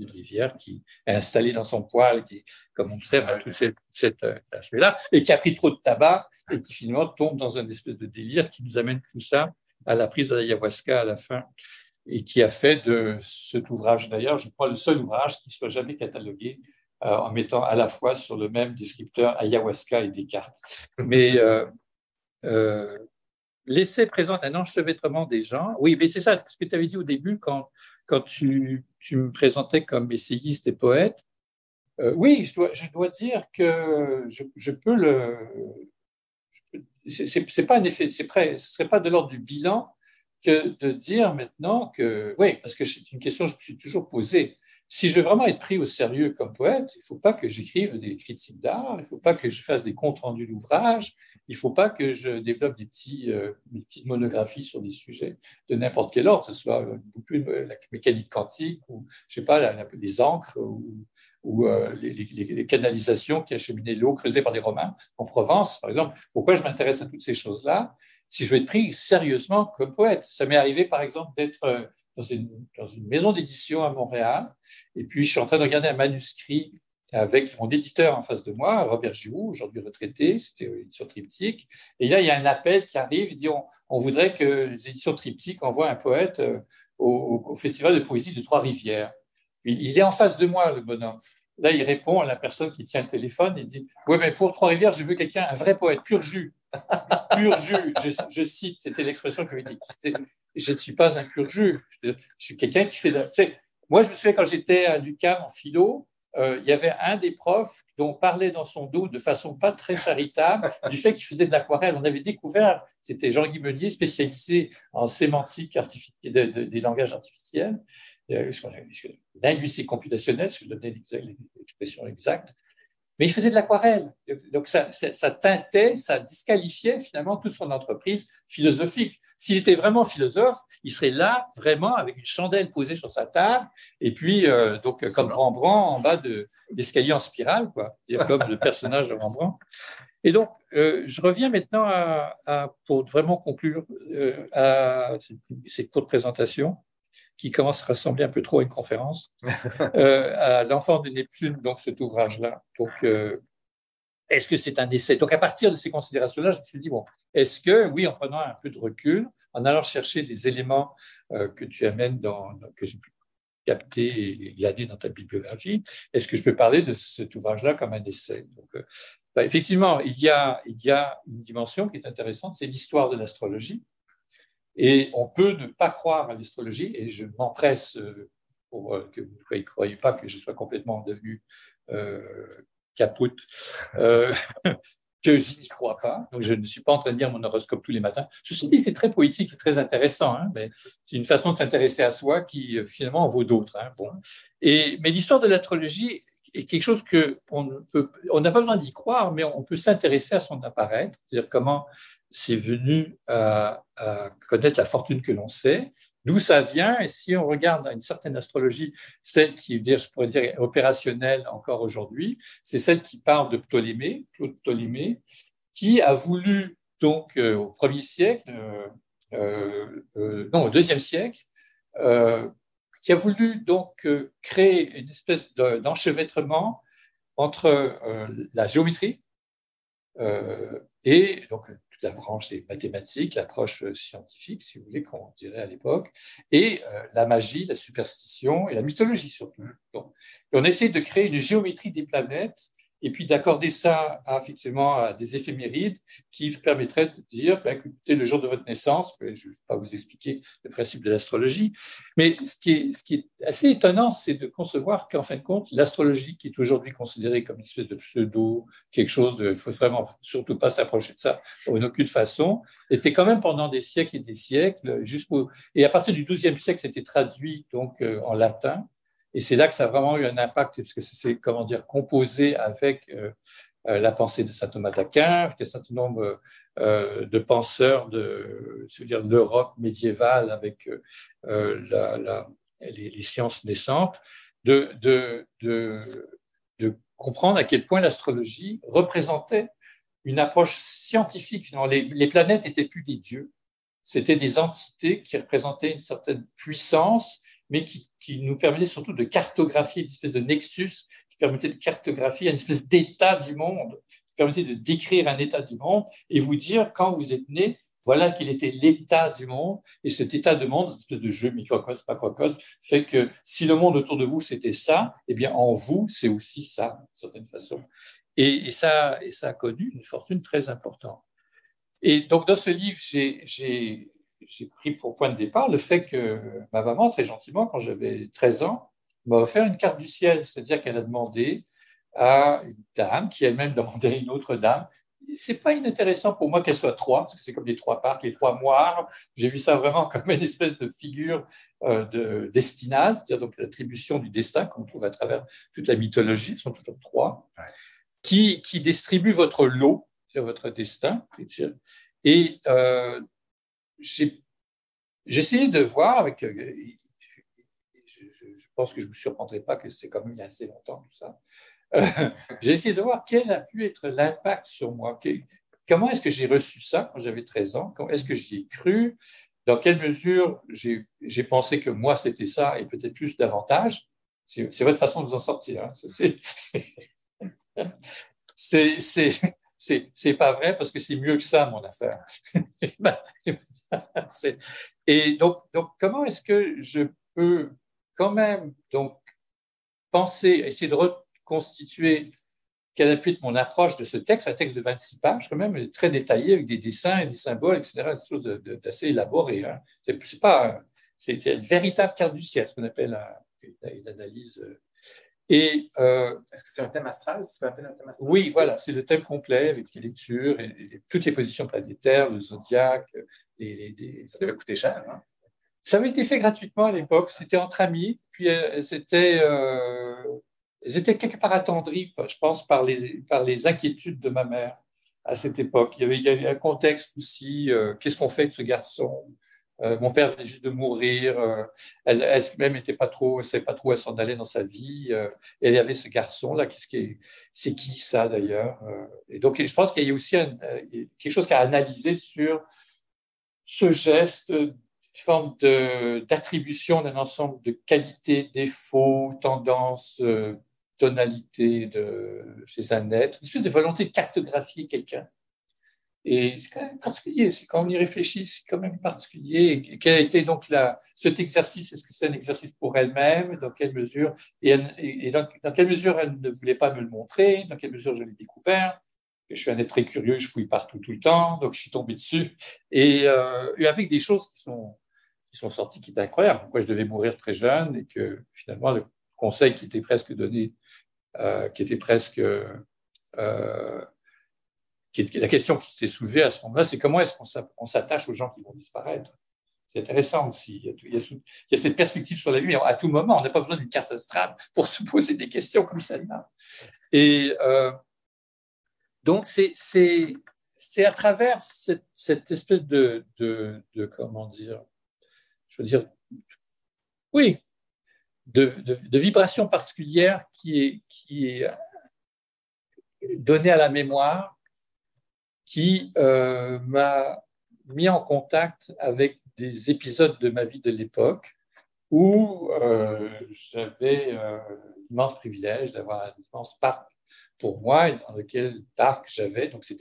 une rivière qui est installée dans son poêle, qui, comme on observe à tout cet aspect-là, et qui a pris trop de tabac et qui finalement tombe dans un espèce de délire qui nous amène tout ça à la prise de l'ayahuasca à la fin et qui a fait de cet ouvrage, d'ailleurs, je crois, le seul ouvrage qui soit jamais catalogué en mettant à la fois sur le même descripteur ayahuasca et Descartes. Mais l'essai présente un enchevêtrement des gens. Oui, mais c'est ça, ce que tu avais dit au début quand tu me présentais comme essayiste et poète. Oui, je dois dire que je peux le. C'est pas un effet, ce serait pas de l'ordre du bilan que de dire maintenant que. Oui, parce que c'est une question que je me suis toujours posée. Si je veux vraiment être pris au sérieux comme poète, il ne faut pas que j'écrive des critiques d'art, il ne faut pas que je fasse des comptes rendus d'ouvrages, il ne faut pas que je développe des petites monographies sur des sujets de n'importe quel ordre, que ce soit la mécanique quantique ou, je sais pas, les encres ou les canalisations qui acheminaient l'eau creusée par les Romains en Provence, par exemple. Pourquoi je m'intéresse à toutes ces choses-là si je veux être pris sérieusement comme poète? Ça m'est arrivé, par exemple, d'être dans une maison d'édition à Montréal, et puis je suis en train de regarder un manuscrit avec mon éditeur en face de moi, Robert Giroux, aujourd'hui retraité, c'était l'édition Triptyque, et là il y a un appel qui arrive, il dit on voudrait que les éditions Triptyque envoient un poète au Festival de poésie de Trois-Rivières. Il est en face de moi, le bonhomme. Là, il répond à la personne qui tient le téléphone, il dit « Oui, mais pour Trois-Rivières, je veux quelqu'un, un vrai poète, pur jus. » Pur jus, je cite, c'était l'expression que j'avais dit. Je ne suis pas un pur jus. Je suis quelqu'un qui fait. Moi, je me souviens quand j'étais à l'UQAM en philo, il y avait un des profs dont on parlait dans son dos de façon pas très charitable du fait qu'il faisait de l'aquarelle. On avait découvert, c'était Jean-Guy Meunier, spécialisé en sémantique des langages artificiels, linguistique computationnelle, si je donnais l'expression exacte. Mais il faisait de l'aquarelle. Donc, ça teintait, ça disqualifiait finalement toute son entreprise philosophique. S'il était vraiment philosophe, il serait là vraiment avec une chandelle posée sur sa table et puis donc comme Rembrandt en bas d'escalier en spirale, quoi, comme le personnage de Rembrandt. Et donc, je reviens maintenant pour vraiment conclure à cette courte présentation qui commence à ressembler un peu trop à une conférence, à L'Enfant de Neptune, donc cet ouvrage-là. Donc, est-ce que c'est un essai? Donc, à partir de ces considérations-là, je me suis dit, bon, est-ce que, oui, en prenant un peu de recul, en allant chercher des éléments que tu amènes que j'ai pu capter et glaner dans ta bibliographie, est-ce que je peux parler de cet ouvrage-là comme un essai? Donc, effectivement, il y a une dimension qui est intéressante, c'est l'histoire de l'astrologie. Et on peut ne pas croire à l'astrologie, et je m'empresse pour que vous ne croyez pas que je sois complètement devenu capoute, que je n'y crois pas. Donc, je ne suis pas en train de lire mon horoscope tous les matins. Ceci dit, c'est très poétique et très intéressant, hein, mais c'est une façon de s'intéresser à soi qui, finalement, en vaut d'autres. Hein, bon. Mais l'histoire de l'astrologie est quelque chose on n'a pas besoin d'y croire, mais on peut s'intéresser à son apparaître, c'est-à-dire comment c'est venu à connaître la fortune que l'on sait, d'où ça vient, et si on regarde une certaine astrologie, celle qui, je pourrais dire, est opérationnelle encore aujourd'hui, c'est celle qui parle de Ptolémée, Claude Ptolémée, qui a voulu, donc, au 1er siècle, non, au 2e siècle, qui a voulu donc créer une espèce d'enchevêtrement entre la géométrie et donc toute la branche des mathématiques, l'approche scientifique, si vous voulez, qu'on dirait à l'époque, et la magie, la superstition et la mythologie surtout. Donc, on essaie de créer une géométrie des planètes et puis d'accorder ça effectivement à des éphémérides qui permettraient de dire, ben, écoutez, le jour de votre naissance, je ne vais pas vous expliquer le principe de l'astrologie, mais ce qui est assez étonnant, c'est de concevoir qu'en fin de compte, l'astrologie, qui est aujourd'hui considérée comme une espèce de pseudo, quelque chose de, il ne faut vraiment surtout pas s'approcher de ça en aucune façon, était quand même pendant des siècles et des siècles, et à partir du XIIe siècle, c'était traduit donc en latin. Et c'est là que ça a vraiment eu un impact, parce que c'est, comment dire, composé avec la pensée de saint Thomas d'Aquin, un certain nombre de penseurs de l'Europe médiévale avec les sciences naissantes, de comprendre à quel point l'astrologie représentait une approche scientifique. Les planètes n'étaient plus des dieux, c'était des entités qui représentaient une certaine puissance, mais qui nous permettait surtout de cartographier, une espèce de nexus qui permettait de cartographier une espèce d'état du monde, qui permettait de décrire un état du monde et vous dire, quand vous êtes né, voilà quel était l'état du monde. Et cet état de monde, cette espèce de jeu microcosme, macrocosme, fait que si le monde autour de vous, c'était ça, eh bien, en vous, c'est aussi ça, d'une certaine façon. Et ça a connu une fortune très importante. Et donc, dans ce livre, j'ai pris pour point de départ le fait que ma maman, très gentiment, quand j'avais 13 ans, m'a offert une carte du ciel, c'est-à-dire qu'elle a demandé à une dame, qui elle-même demandait à une autre dame. C'est pas inintéressant pour moi qu'elle soit trois, parce que c'est comme les trois parcs, les trois moires. J'ai vu ça vraiment comme une espèce de figure de destinade, c'est-à-dire donc l'attribution du destin qu'on trouve à travers toute la mythologie, ils sont toujours trois, qui distribue votre lot, sur votre destin. Et j'ai essayé de voir avec. Je pense que je ne me surprendrai pas que c'est quand même il y a assez longtemps tout ça. J'ai essayé de voir quel a pu être l'impact sur moi. Comment est-ce que j'ai reçu ça quand j'avais 13 ans? Est-ce que j'y ai cru? Dans quelle mesure j'ai pensé que moi c'était ça et peut-être plus davantage? C'est votre façon de vous en sortir. Hein. C'est pas vrai parce que c'est mieux que ça, mon affaire. Et donc, comment est-ce que je peux quand même donc penser, essayer de reconstituer quelle a pu être mon approche de ce texte, un texte de 26 pages quand même, très détaillé avec des dessins et des symboles, etc., des choses d'assez élaborées. Hein. C'est une véritable carte du ciel, ce qu'on appelle une analyse. Est-ce que c'est un thème astral? C'est un thème astral? Oui, voilà, c'est le thème complet avec les lectures et toutes les positions planétaires, le zodiaque. Ça devait coûter cher, hein? Ça avait été fait gratuitement à l'époque, c'était entre amis, puis c'était quelque part attendri, je pense, par les inquiétudes de ma mère à cette époque. Il y avait un contexte aussi, qu'est-ce qu'on fait de ce garçon? Mon père venait juste de mourir, elle-même ne savait pas trop où elle s'en allait dans sa vie. Et il y avait ce garçon-là, c'est qui ça d'ailleurs? Et donc, je pense qu'il y a aussi quelque chose qu'à analyser sur ce geste, une forme d'attribution d'un ensemble de qualités, défauts, tendances, tonalités chez un être, une espèce de volonté de cartographier quelqu'un. Et c'est quand même particulier, quand on y réfléchit, c'est quand même particulier. Et quel a été donc cet exercice? Est-ce que c'est un exercice pour elle-même? Dans quelle mesure? Et dans quelle mesure elle ne voulait pas me le montrer? Dans quelle mesure je l'ai découvert? Je suis un être très curieux, je fouille partout tout le temps, donc je suis tombé dessus. Et avec des choses qui sont sorties qui étaient incroyables. Pourquoi je devais mourir très jeune et que finalement le conseil qui était presque donné, qui était presque la question qui s'est soulevée à ce moment-là, c'est comment est-ce qu'on s'attache aux gens qui vont disparaître. C'est intéressant aussi. Il y a cette perspective sur la vie. À tout moment, on n'a pas besoin d'une carte astrale pour se poser des questions comme celle-là. Et donc, c'est à travers cette espèce de comment dire, je veux dire, oui, de vibration particulière qui est donnée à la mémoire, qui m'a mis en contact avec des épisodes de ma vie de l'époque où j'avais l'immense privilège d'avoir un immense parc pour moi, et dans lequel parc j'avais. Donc, c'est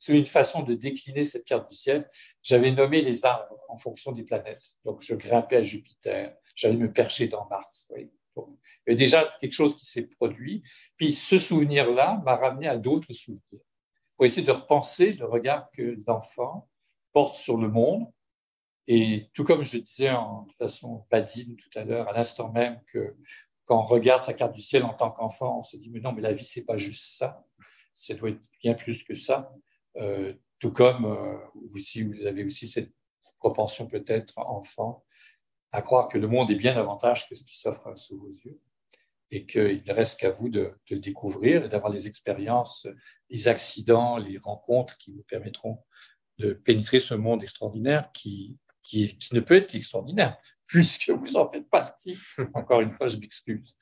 une façon de décliner cette carte du ciel. J'avais nommé les arbres en fonction des planètes. Donc, je grimpais à Jupiter, j'allais me percher dans Mars. Oui. Donc, il y a déjà quelque chose qui s'est produit. Puis, ce souvenir-là m'a ramené à d'autres souvenirs pour essayer de repenser le regard que l'enfant porte sur le monde. Et tout comme je disais de façon badine tout à l'heure, à l'instant même que quand on regarde sa carte du ciel en tant qu'enfant, on se dit mais non, mais la vie c'est pas juste ça, ça doit être bien plus que ça. Tout comme vous avez aussi cette propension peut-être enfant à croire que le monde est bien davantage que ce qui s'offre sous vos yeux et qu'il ne reste qu'à vous de le découvrir et d'avoir les expériences, les accidents, les rencontres qui vous permettront de pénétrer ce monde extraordinaire qui ne peut être qu'extraordinaire, puisque vous en faites partie. Encore une fois, je m'excuse.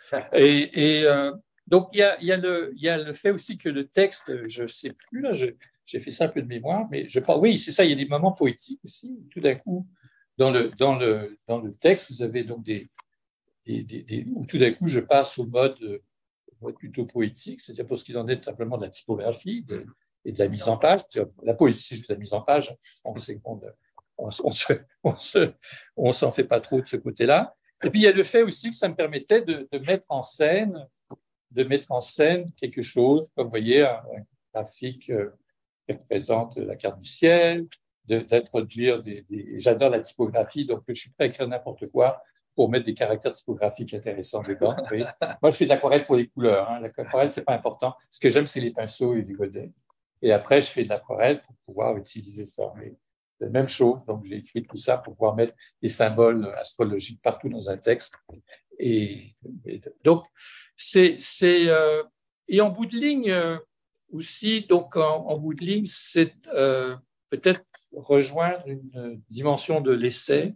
Donc, il y a le fait aussi que le texte, je ne sais plus, là, j'ai fait ça un peu de mémoire, mais je pense, oui, c'est ça, il y a des moments poétiques aussi. Tout d'un coup, dans le texte, vous avez donc où tout d'un coup, je passe au mode plutôt poétique, c'est-à-dire pour ce qui en est simplement de la typographie et de la mise en page. La poésie, c'est juste la mise en page. On sait on s'en fait pas trop de ce côté-là. Et puis, il y a le fait aussi que ça me permettait de mettre en scène quelque chose, comme vous voyez, un graphique qui représente la carte du ciel, d'introduire j'adore la typographie, donc je suis prêt à écrire n'importe quoi pour mettre des caractères typographiques intéressants dedans. Moi, je fais de l'aquarelle pour les couleurs. Hein. L'aquarelle, c'est pas important. Ce que j'aime, c'est les pinceaux et les godets. Et après, je fais de l'aquarelle pour pouvoir utiliser ça. Mais c'est la même chose. Donc, j'ai écrit tout ça pour pouvoir mettre des symboles astrologiques partout dans un texte. Et donc, et en bout de ligne aussi, donc en bout de ligne, c'est peut-être rejoindre une dimension de l'essai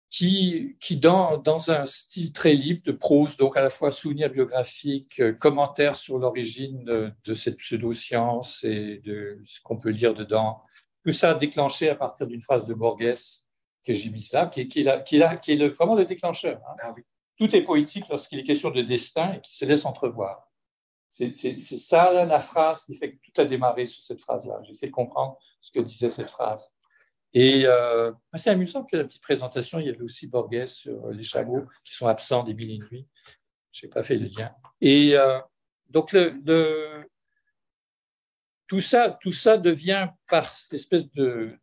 qui dans un style très libre de prose, donc à la fois souvenirs biographiques, commentaires sur l'origine de cette pseudo-science et de ce qu'on peut lire dedans, tout ça déclenché à partir d'une phrase de Borges que j'ai mise là, qui est vraiment le déclencheur. Hein. Ah oui. Tout est poétique lorsqu'il est question de destin et qui se laisse entrevoir. C'est ça la phrase qui fait que tout a démarré sur cette phrase-là. J'essaie de comprendre ce que disait cette phrase. Et c'est amusant que la petite présentation, il y avait aussi Borges sur les chameaux qui sont absents des Mille et une nuits. Je n'ai pas fait le lien. Et donc, tout ça devient par cette espèce de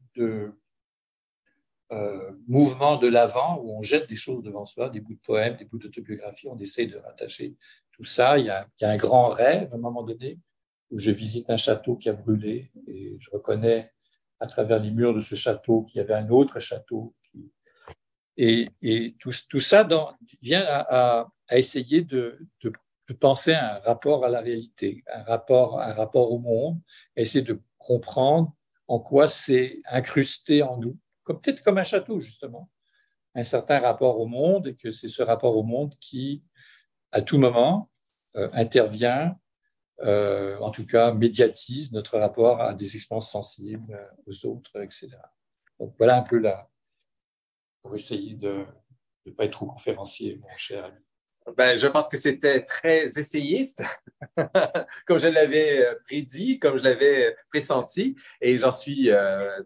mouvement de l'avant où on jette des choses devant soi, des bouts de poèmes, des bouts d'autobiographie, on essaye de rattacher tout ça. Il y a un grand rêve à un moment donné où je visite un château qui a brûlé et je reconnais à travers les murs de ce château qu'il y avait un autre château. Et tout ça vient à essayer de penser à un rapport à la réalité, un rapport au monde, essayer de comprendre en quoi c'est incrusté en nous, peut-être comme un château justement, un certain rapport au monde et que c'est ce rapport au monde qui, à tout moment, intervient, en tout cas médiatise notre rapport à des expériences sensibles aux autres, etc. Donc voilà un peu là, pour essayer de ne pas être trop conférencier, mon cher ami. Ben, je pense que c'était très essayiste, comme je l'avais prédit, comme je l'avais pressenti, et j'en suis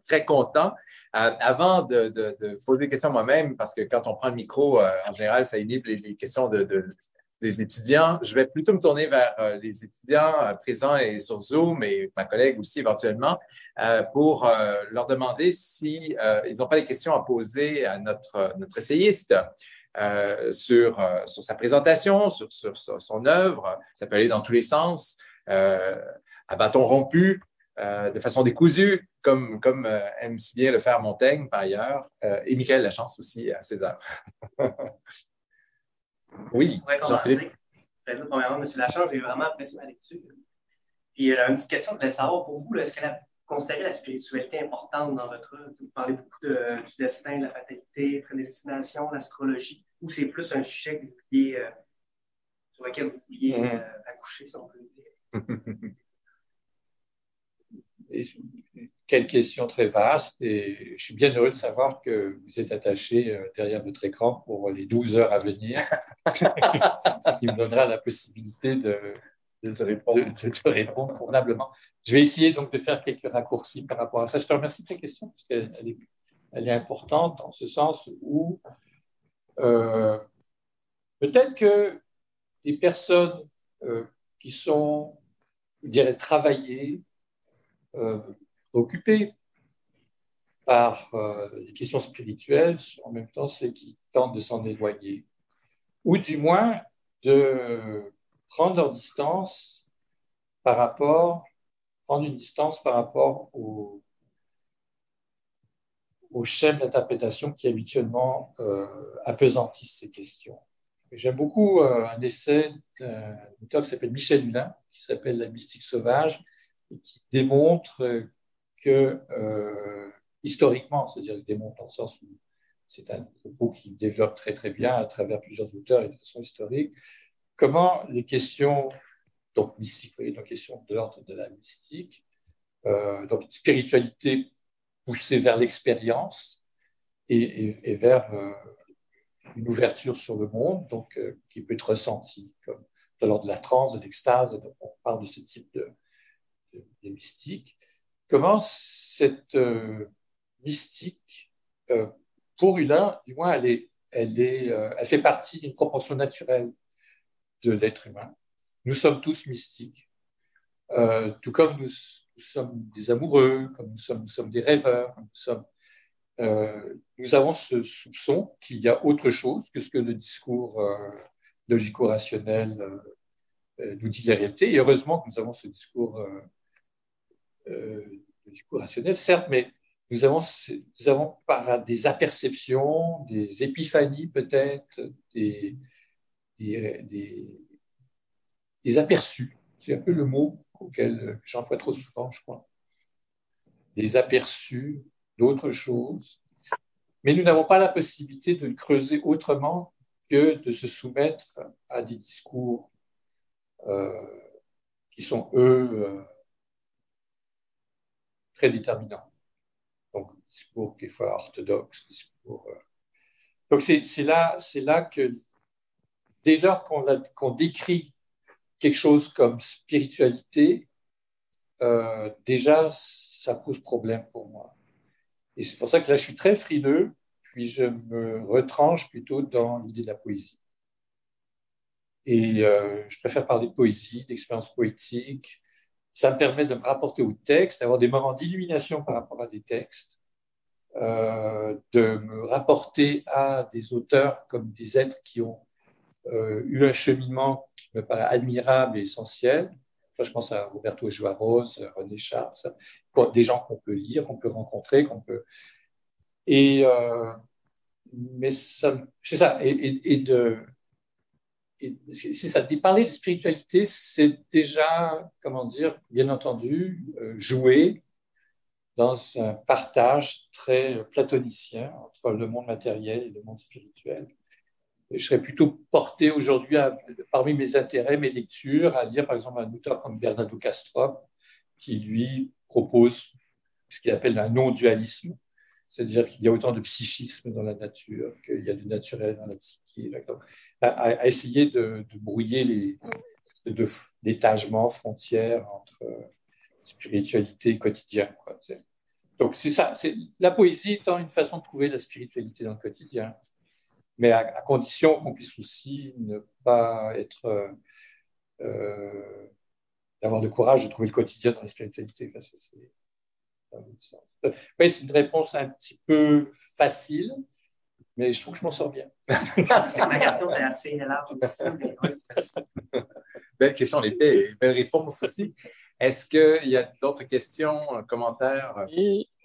très content. Avant de poser des questions moi-même, parce que quand on prend le micro, en général, ça inhibe les questions des étudiants, je vais plutôt me tourner vers les étudiants présents et sur Zoom et ma collègue aussi éventuellement pour leur demander si ils n'ont pas des questions à poser à notre essayiste. Sur sa présentation, sur son œuvre. Ça peut aller dans tous les sens, à bâton rompu, de façon décousue, comme aime si bien le faire Montaigne par ailleurs, et Michael Lachance aussi à César. Oui, Jean-Philippe. Je vais dire premièrement, M. Lachance, j'ai vraiment apprécié ma lecture. Et une petite question, je voulais savoir pour vous, est-ce que vous considérez la spiritualité importante dans votre œuvre? Vous parlez beaucoup du destin, de la fatalité, prédestination, l'astrologie, ou c'est plus un sujet que vous vouliez, sur lequel vous vouliez accoucher, si on peut le dire? quelle question très vaste. Et je suis bien heureux de savoir que vous êtes attaché derrière votre écran pour les 12 heures à venir, ce qui me donnera la possibilité de te répondre convenablement. Je vais essayer donc de faire quelques raccourcis par rapport à ça. Je te remercie de ta question, parce qu'elle est importante dans ce sens où peut-être que les personnes qui sont, je dirais, travaillées, occupées par les questions spirituelles, en même temps, c'est qui tentent de s'en éloigner, ou du moins de prendre leur distance prendre une distance par rapport au schème d'interprétation qui habituellement apesantissent ces questions. Et j'aime beaucoup un essai d'un auteur qui s'appelle Michel Hulin, qui s'appelle La mystique sauvage, et qui démontre que historiquement, c'est-à-dire il démontre dans le sens où c'est un propos qui développe très très bien à travers plusieurs auteurs et de façon historique, comment les questions donc mystiques, donc questions d'ordre de la mystique, donc spiritualité poussée vers l'expérience et vers une ouverture sur le monde, donc qui peut être ressentie comme de l'ordre de la transe, de l'extase, donc on parle de ce type de mystique. Comment cette mystique, pour Hulin, du moins, elle fait partie d'une proportion naturelle de l'être humain. Nous sommes tous mystiques, tout comme nous sommes des amoureux, comme nous sommes des rêveurs, nous avons ce soupçon qu'il y a autre chose que ce que le discours logico-rationnel nous dit la réalité. Et heureusement que nous avons ce discours logico-rationnel, certes, mais nous avons par des aperceptions, des épiphanies peut-être, des aperçus. C'est un peu le mot auquel j'emploie trop souvent, je crois. Des aperçus d'autres choses. Mais nous n'avons pas la possibilité de le creuser autrement que de se soumettre à des discours qui sont, eux, très déterminants. Donc, discours quelquefois orthodoxes, Donc, c'est là que, dès lors qu'on décrit quelque chose comme spiritualité, déjà, ça pose problème pour moi. Et c'est pour ça que là, je suis très frileux, puis je me retranche plutôt dans l'idée de la poésie. Et je préfère parler de poésie, d'expérience poétique. Ça me permet de me rapporter au texte, d'avoir des moments d'illumination par rapport à des textes, de me rapporter à des auteurs comme des êtres qui ont eu un cheminement qui me paraît admirable et essentiel. Je pense à Roberto Juarez, René Char, des gens qu'on peut lire, qu'on peut rencontrer, qu'on peut... mais c'est ça. C'est ça. Parler de spiritualité, c'est déjà, comment dire, bien entendu, jouer dans un partage très platonicien entre le monde matériel et le monde spirituel. Et je serais plutôt porté aujourd'hui, parmi mes intérêts, mes lectures, à lire par exemple un auteur comme Bernardo Kastrup, qui lui propose ce qu'il appelle un non-dualisme, c'est-à-dire qu'il y a autant de psychisme dans la nature qu'il y a du naturel dans la psyché. Donc, à essayer de brouiller l'étagement, frontières entre spiritualité et quotidien. Quoi. Donc, c'est ça. La poésie étant une façon de trouver la spiritualité dans le quotidien, mais à condition qu'on puisse aussi ne pas être... d'avoir le courage de trouver le quotidien dans la spiritualité. Oui, c'est une réponse un petit peu facile, mais je trouve que je m'en sors bien. C'est ma question est assez large aussi. Belle question, les faits, belle réponse aussi. Est-ce qu'il y a d'autres questions, commentaires?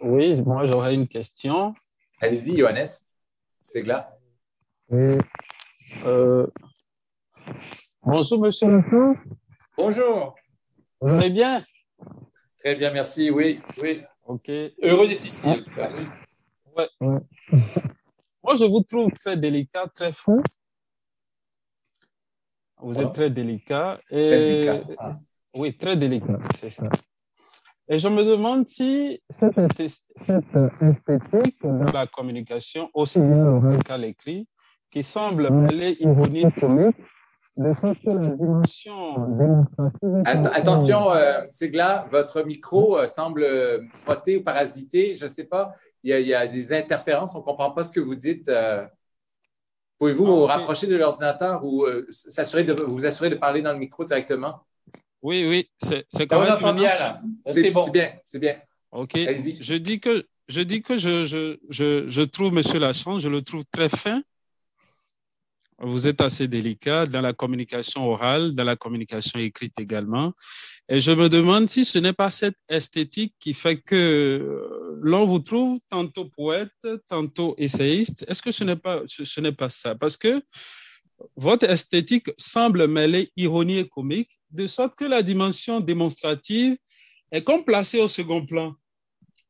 Oui, moi j'aurais une question. Allez-y, Johannes. C'est là. Oui. Bonjour, monsieur Lefebvre. Bonjour. Vous allez bien? Très bien, merci. Oui, oui. OK. Heureux d'être ici, en tout cas. Ouais. Moi, je vous trouve très délicat, très fou. Vous êtes très délicat. Très délicat. Ah. Oui, très délicat, c'est ça. Et je me demande si cette esthétique de la communication, aussi bien l'oral qu'à l'écrit, qui semble mêler ironie comique, de sorte que la dimension démonstrative... Attention, Sigla, votre micro semble frotter ou parasiter, je ne sais pas. Il y a des interférences, on ne comprend pas ce que vous dites. Pouvez-vous vous rapprocher de l'ordinateur ou vous assurer de parler dans le micro directement? Oui, c'est correct. On entend bien, là. C'est bon. C'est bien. OK. Allez-y. Je dis que je trouve M. Lachance, je le trouve très fin. Vous êtes assez délicat dans la communication orale, dans la communication écrite également. Et je me demande si ce n'est pas cette esthétique qui fait que l'on vous trouve tantôt poète, tantôt essayiste. Est-ce que ce n'est pas ça? Parce que votre esthétique semble mêler ironie et comique, de sorte que la dimension démonstrative est comme placée au second plan.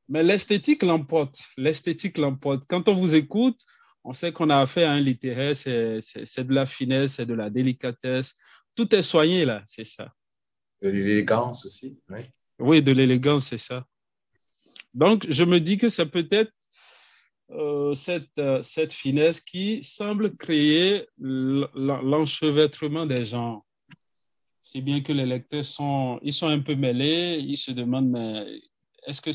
Mais l'esthétique l'emporte. L'esthétique l'emporte. Quand on vous écoute, on sait qu'on a affaire à un littéraire, c'est de la finesse, c'est de la délicatesse. Tout est soigné là, c'est ça. De l'élégance aussi, oui. Oui, de l'élégance, c'est ça. Donc, je me dis que c'est peut-être cette finesse qui semble créer l'enchevêtrement des genres. Si bien que les lecteurs sont un peu mêlés, ils se demandent, mais est-ce que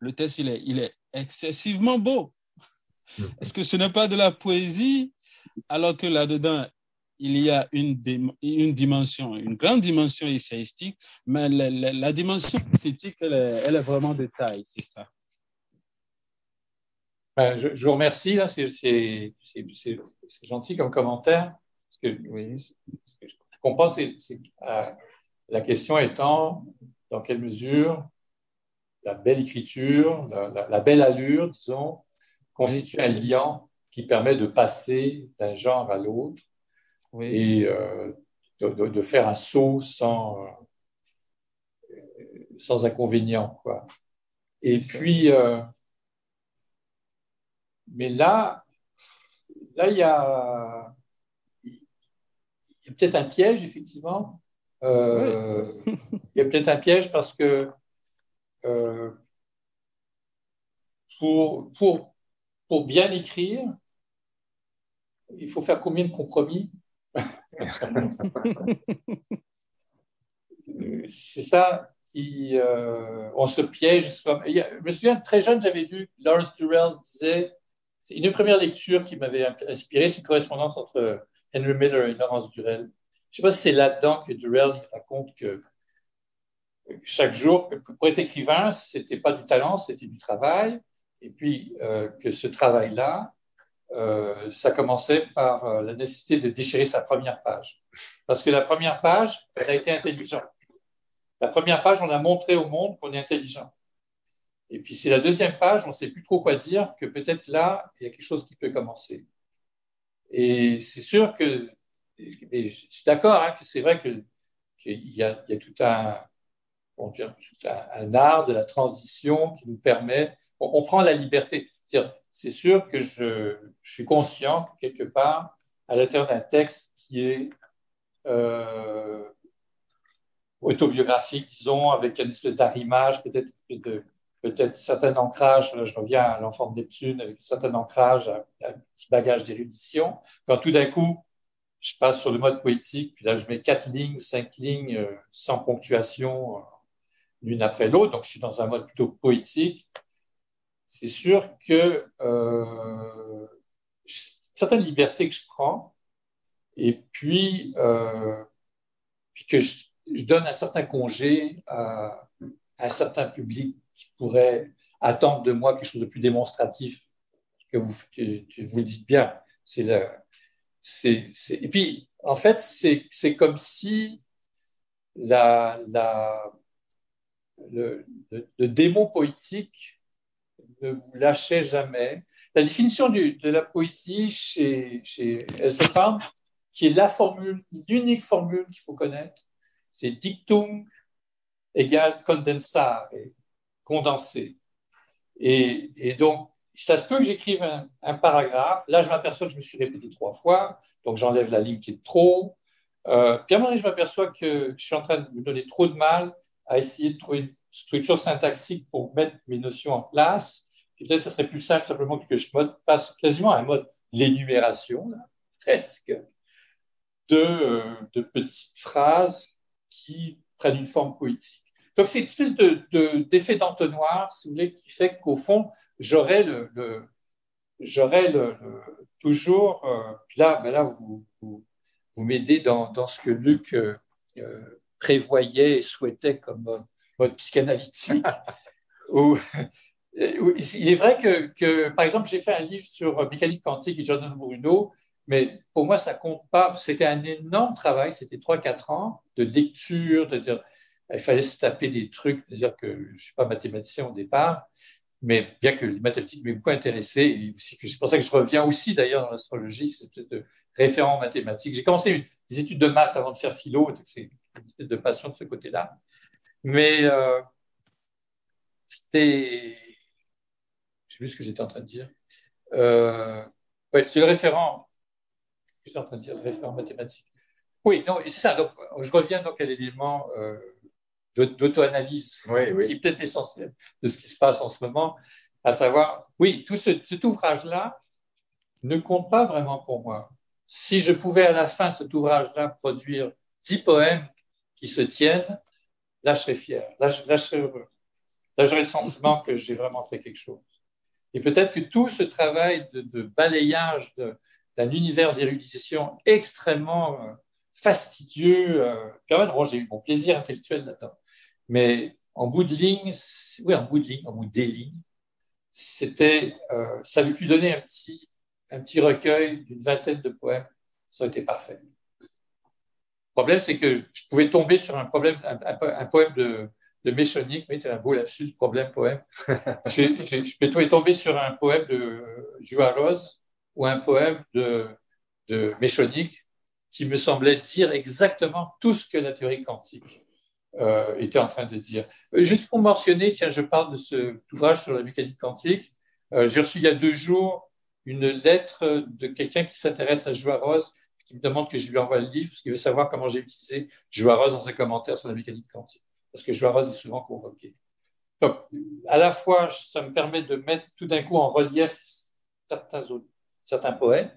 le texte, il est excessivement beau? Est-ce que ce n'est pas de la poésie, alors que là-dedans, il y a une dimension, une grande dimension essayistique, mais la dimension esthétique, elle est vraiment de taille, c'est ça. Ben, je vous remercie, là, c'est gentil comme commentaire. Ce que je comprends, la question étant dans quelle mesure la belle écriture, la belle allure, disons, constitue un lien qui permet de passer d'un genre à l'autre et de faire un saut sans inconvénient, quoi. Et puis, mais là, il y a peut-être un piège, effectivement. Il y a peut-être un piège parce que pour bien écrire, il faut faire combien de compromis? C'est ça qui... on se piège. Je me souviens, très jeune, j'avais lu Lawrence Durrell disait... C'est une première lecture qui m'avait inspiré, c'est une correspondance entre Henry Miller et Lawrence Durrell. Je ne sais pas si c'est là-dedans que Durrell raconte que chaque jour, pour être écrivain, ce n'était pas du talent, c'était du travail. Et puis, que ce travail-là, ça commençait par la nécessité de déchirer sa première page. Parce que la première page, elle a été intelligente. La première page, on a montré au monde qu'on est intelligent. Et puis, c'est la deuxième page, on ne sait plus trop quoi dire, que peut-être là, il y a quelque chose qui peut commencer. Et c'est sûr que, je suis d'accord, hein, que c'est vrai qu'il y a tout un art de la transition qui nous permet, on prend la liberté. C'est sûr que je suis conscient que quelque part, à l'intérieur d'un texte qui est autobiographique, disons, avec une espèce d'arrimage, peut-être certain ancrage, là, je reviens à l'enfant de Neptune, avec un certain ancrage, un petit bagage d'érudition. Quand tout d'un coup, je passe sur le mode poétique, puis là, je mets 4 lignes, 5 lignes, sans ponctuation, l'une après l'autre, donc je suis dans un mode plutôt poétique. C'est sûr que certaines libertés que je prends, et puis que je donne un certain congé à un certain public qui pourrait attendre de moi quelque chose de plus démonstratif, que vous le dites bien. Et puis, en fait, c'est comme si le démon poétique ne vous lâchait jamais. La définition de la poésie chez Esselstyn, qui est l'unique formule qu'il faut connaître, c'est dictum égale condensare, condensé. Et donc, ça se peut que j'écrive un paragraphe. Là, je m'aperçois que je me suis répété 3 fois, donc j'enlève la ligne qui est trop. Puis à un moment donné, je m'aperçois que je suis en train de me donner trop de mal à essayer de trouver une structure syntaxique pour mettre mes notions en place. Et peut-être que ce serait plus simple simplement que je passe quasiment à un mode d'énumération, presque, de petites phrases qui prennent une forme poétique. Donc, c'est une espèce d'effet d'entonnoir, si vous voulez, qui fait qu'au fond, j'aurais toujours, puis là, vous m'aidez dans ce que Luc prévoyait et souhaitait comme mode psychanalytique. Il est vrai que, par exemple, j'ai fait un livre sur mécanique quantique et Giordano Bruno, mais pour moi, ça compte pas. C'était un énorme travail, c'était 3-4 ans de lecture, il fallait se taper des trucs, c'est-à-dire que je ne suis pas mathématicien au départ, mais bien que les mathématiques m'aient beaucoup intéressé, et c'est pour ça que je reviens aussi d'ailleurs dans l'astrologie, c'est une espèce de référent mathématique. J'ai commencé des études de maths avant de faire philo, c'est une espèce de passion de ce côté-là. Mais c'était... J'ai vu ce que j'étais en train de dire. Ouais, c'est le référent. J'étais en train de dire le référent mathématique. Oui, non, c'est ça. Donc, je reviens donc à l'élément d'auto-analyse, qui est peut-être essentiel de ce qui se passe en ce moment, à savoir, oui, tout cet ouvrage-là ne compte pas vraiment pour moi. Si je pouvais à la fin de cet ouvrage-là produire 10 poèmes qui se tiennent, là, je serais fier, là, je serais heureux. Là, j'aurais le sentiment que j'ai vraiment fait quelque chose. Et peut-être que tout ce travail de balayage d'un univers d'érudition extrêmement fastidieux, quand même, bon, j'ai eu mon plaisir intellectuel là-dedans. Mais en bout de ligne, en bout des lignes, ça avait pu donner un petit recueil d'une vingtaine de poèmes, ça aurait été parfait. Le problème, c'est que je pouvais tomber sur un poème de Méchonique, oui, c'est un beau lapsus, poème. Je pouvais tomber sur un poème de Juarez ou un poème de Méchonique qui me semblait dire exactement tout ce que la théorie quantique était en train de dire. Juste pour mentionner, tiens, je parle de cet ouvrage sur la mécanique quantique. J'ai reçu il y a 2 jours une lettre de quelqu'un qui s'intéresse à Juarez, qui me demande que je lui envoie le livre, parce qu'il veut savoir comment j'ai utilisé Juarez dans ses commentaires sur la mécanique quantique, parce que Juarez est souvent convoqué. Donc, à la fois, ça me permet de mettre tout d'un coup en relief certains poètes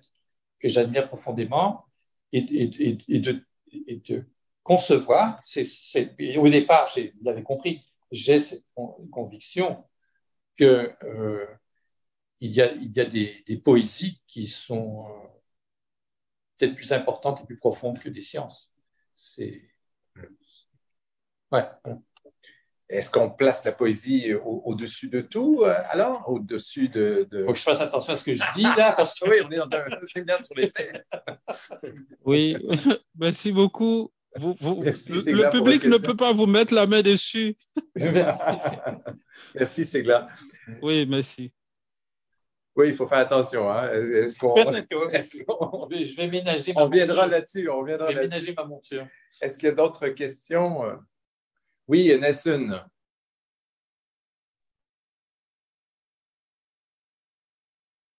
que j'admire profondément et de concevoir. Au départ, vous l'avez compris, j'ai cette conviction que il y a des poésies qui sont peut-être plus importantes et plus profondes que des sciences. Ouais. Est-ce qu'on place la poésie au-dessus de tout, alors? Au-dessus de... Il faut que je fasse attention à ce que je dis, là, parce que... Oui, on est dans un séminaire sur l'essai. Oui, merci beaucoup. Merci, le public ne peut pas vous mettre la main dessus. Merci, Ségla. Oui, merci. Oui, il faut faire attention. Hein. Je vais ménager ma monture. On viendra là-dessus. Je vais ménager ma monture. Est-ce qu'il y a d'autres questions? Oui, Nessun. Il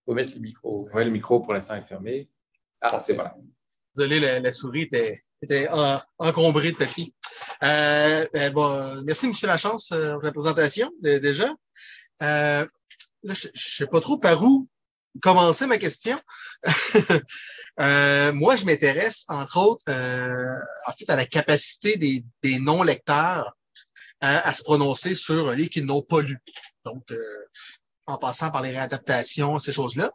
faut mettre le micro. Oui, le micro pour l'instant est fermé. Ah, c'est voilà. Désolé, la souris était encombrée de papier. Bon, merci, M. Lachance, pour la présentation, déjà. Là, je ne sais pas trop par où commencer ma question. Moi, je m'intéresse, entre autres, en fait, à la capacité des non-lecteurs à se prononcer sur un livre qu'ils n'ont pas lu. Donc, en passant par les réadaptations, ces choses-là.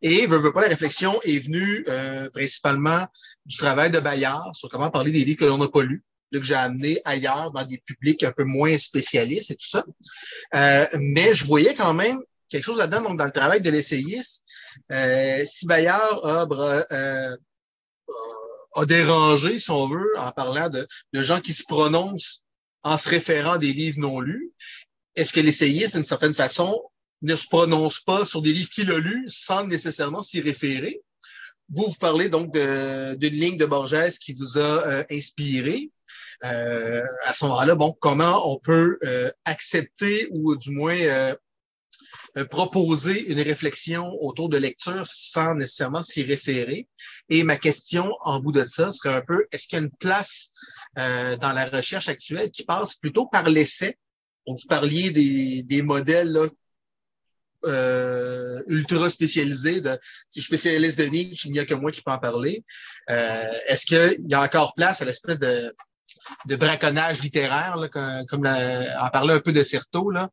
Et, veux pas, la réflexion est venue principalement du travail de Bayard sur comment parler des livres que l'on n'a pas lus, que j'ai amené ailleurs dans des publics un peu moins spécialistes et tout ça. Mais je voyais quand même quelque chose là-dedans, donc dans le travail de l'essayiste, si Bayard a dérangé, si on veut, en parlant de gens qui se prononcent en se référant à des livres non lus, est-ce que l'essayiste, d'une certaine façon, ne se prononce pas sur des livres qu'il a lus sans nécessairement s'y référer? Vous parlez donc d'une ligne de Borges qui vous a inspiré. À ce moment-là, bon, comment on peut accepter ou du moins proposer une réflexion autour de lecture sans nécessairement s'y référer? Et ma question en bout de ça serait un peu, est-ce qu'il y a une place dans la recherche actuelle qui passe plutôt par l'essai Donc, vous parliez des modèles là, ultra spécialisés. Si je suis spécialiste de niche, il n'y a que moi qui peux en parler. Est-ce qu'il y a encore place à l'espèce de braconnage littéraire, là, comme en parlait un peu de Certeau, là,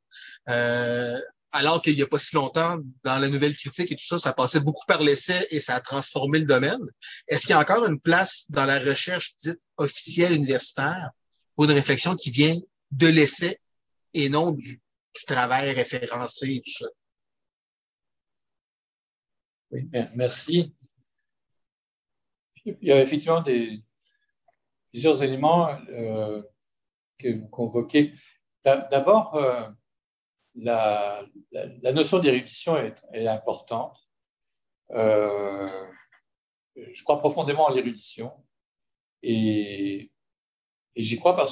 alors qu'il n'y a pas si longtemps, dans la nouvelle critique et tout ça, ça passait beaucoup par l'essai et ça a transformé le domaine. Est-ce qu'il y a encore une place dans la recherche dite officielle universitaire pour une réflexion qui vient de l'essai et non du travail référencé et tout ça? Oui, merci. Il y a effectivement plusieurs éléments que vous convoquez. D'abord, la notion d'érudition est importante. Je crois profondément en l'érudition et j'y crois pas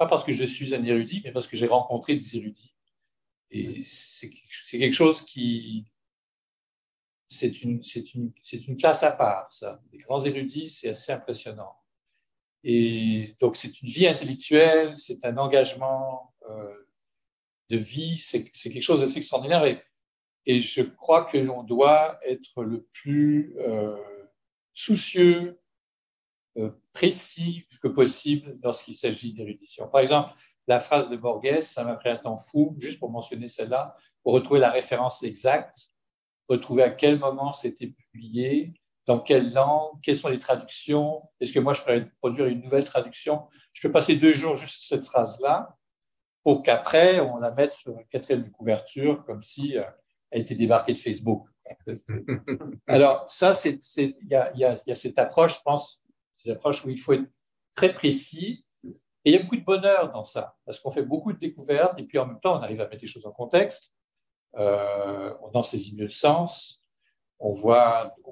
parce que je suis un érudit, mais parce que j'ai rencontré des érudits. Et c'est quelque chose c'est une classe à part, ça. Les grands érudits, c'est assez impressionnant. Et donc, c'est une vie intellectuelle, c'est un engagement de vie, c'est quelque chose d'assez extraordinaire. Et je crois que l'on doit être le plus soucieux, précis que possible lorsqu'il s'agit d'érudition. Par exemple, la phrase de Borges, ça m'a pris un temps fou, juste pour mentionner celle-là, pour retrouver la référence exacte, retrouver à quel moment c'était publié, dans quelle langue, quelles sont les traductions, est-ce que moi je pourrais produire une nouvelle traduction. Je peux passer 2 jours juste sur cette phrase-là pour qu'après on la mette sur la 4e de couverture comme si elle était débarquée de Facebook. Alors ça, il y a cette approche, je pense, cette approche où il faut être très précis. Et il y a beaucoup de bonheur dans ça, parce qu'on fait beaucoup de découvertes et puis en même temps on arrive à mettre les choses en contexte. On en saisit mieux le sens, on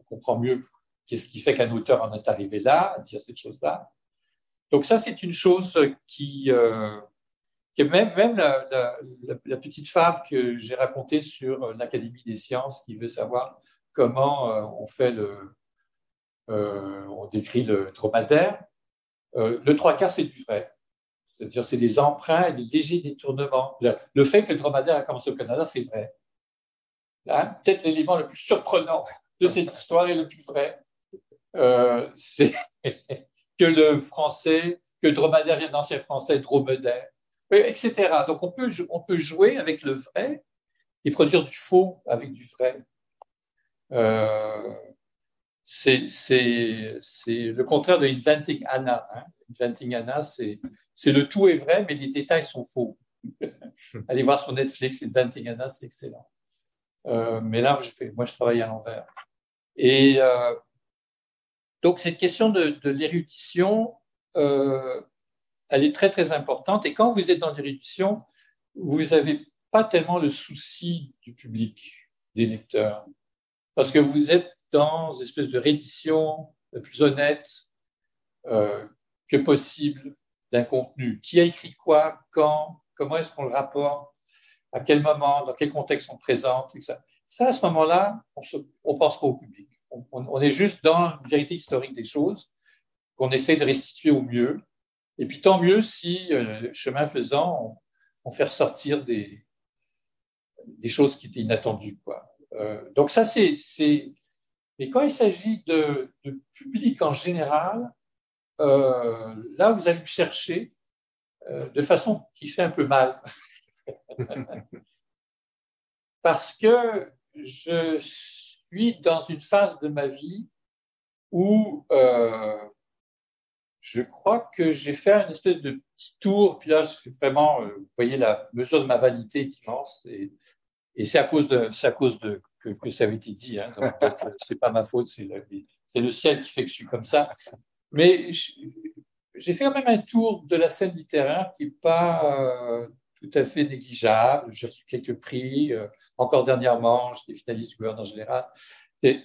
comprend mieux qu'est-ce qui fait qu'un auteur en est arrivé là, à dire cette chose-là. Donc ça, c'est une chose qui même la petite fable que j'ai racontée sur l'Académie des sciences qui veut savoir comment on décrit le dromadaire, le 3/4, c'est du vrai. C'est-à-dire, c'est des emprunts et des légers détournements. Le fait que le dromadaire a commencé au Canada, c'est vrai. Là, peut-être l'élément le plus surprenant de cette histoire est le plus vrai. C'est que le dromadaire vient d'ancien français dromadaire, etc. Donc, on peut jouer avec le vrai et produire du faux avec du vrai. C'est le contraire de Inventing Anna. Hein. Inventing Anna, c'est le tout est vrai, mais les détails sont faux. Allez voir sur Netflix, Inventing Anna, c'est excellent. Mais là, moi, je travaille à l'envers. Et donc, cette question de l'érudition, elle est très, très importante. Et quand vous êtes dans l'érudition, vous n'avez pas tellement le souci du public, des lecteurs, parce que vous êtes dans une espèce de reddition la plus honnête que possible d'un contenu. Qui a écrit quoi, quand, comment est-ce qu'on le rapporte, à quel moment, dans quel contexte on présente, etc. Ça, à ce moment-là, on ne pense pas au public. On est juste dans une vérité historique des choses qu'on essaie de restituer au mieux. Et puis tant mieux si, chemin faisant, on fait ressortir des choses qui étaient inattendues, quoi. Donc ça, Mais quand il s'agit de public en général, là, vous allez me chercher de façon qui fait un peu mal. Parce que je suis dans une phase de ma vie où je crois que j'ai fait une espèce de petit tour, puis là, c'est vraiment, vous voyez la mesure de ma vanité est immense, et c'est à cause que ça avait été dit, hein, donc c'est pas ma faute, c'est le ciel qui fait que je suis comme ça. Mais j'ai fait quand même un tour de la scène littéraire qui n'est pas tout à fait négligeable. J'ai reçu quelques prix, encore dernièrement, j'étais finaliste du gouverneur général. Et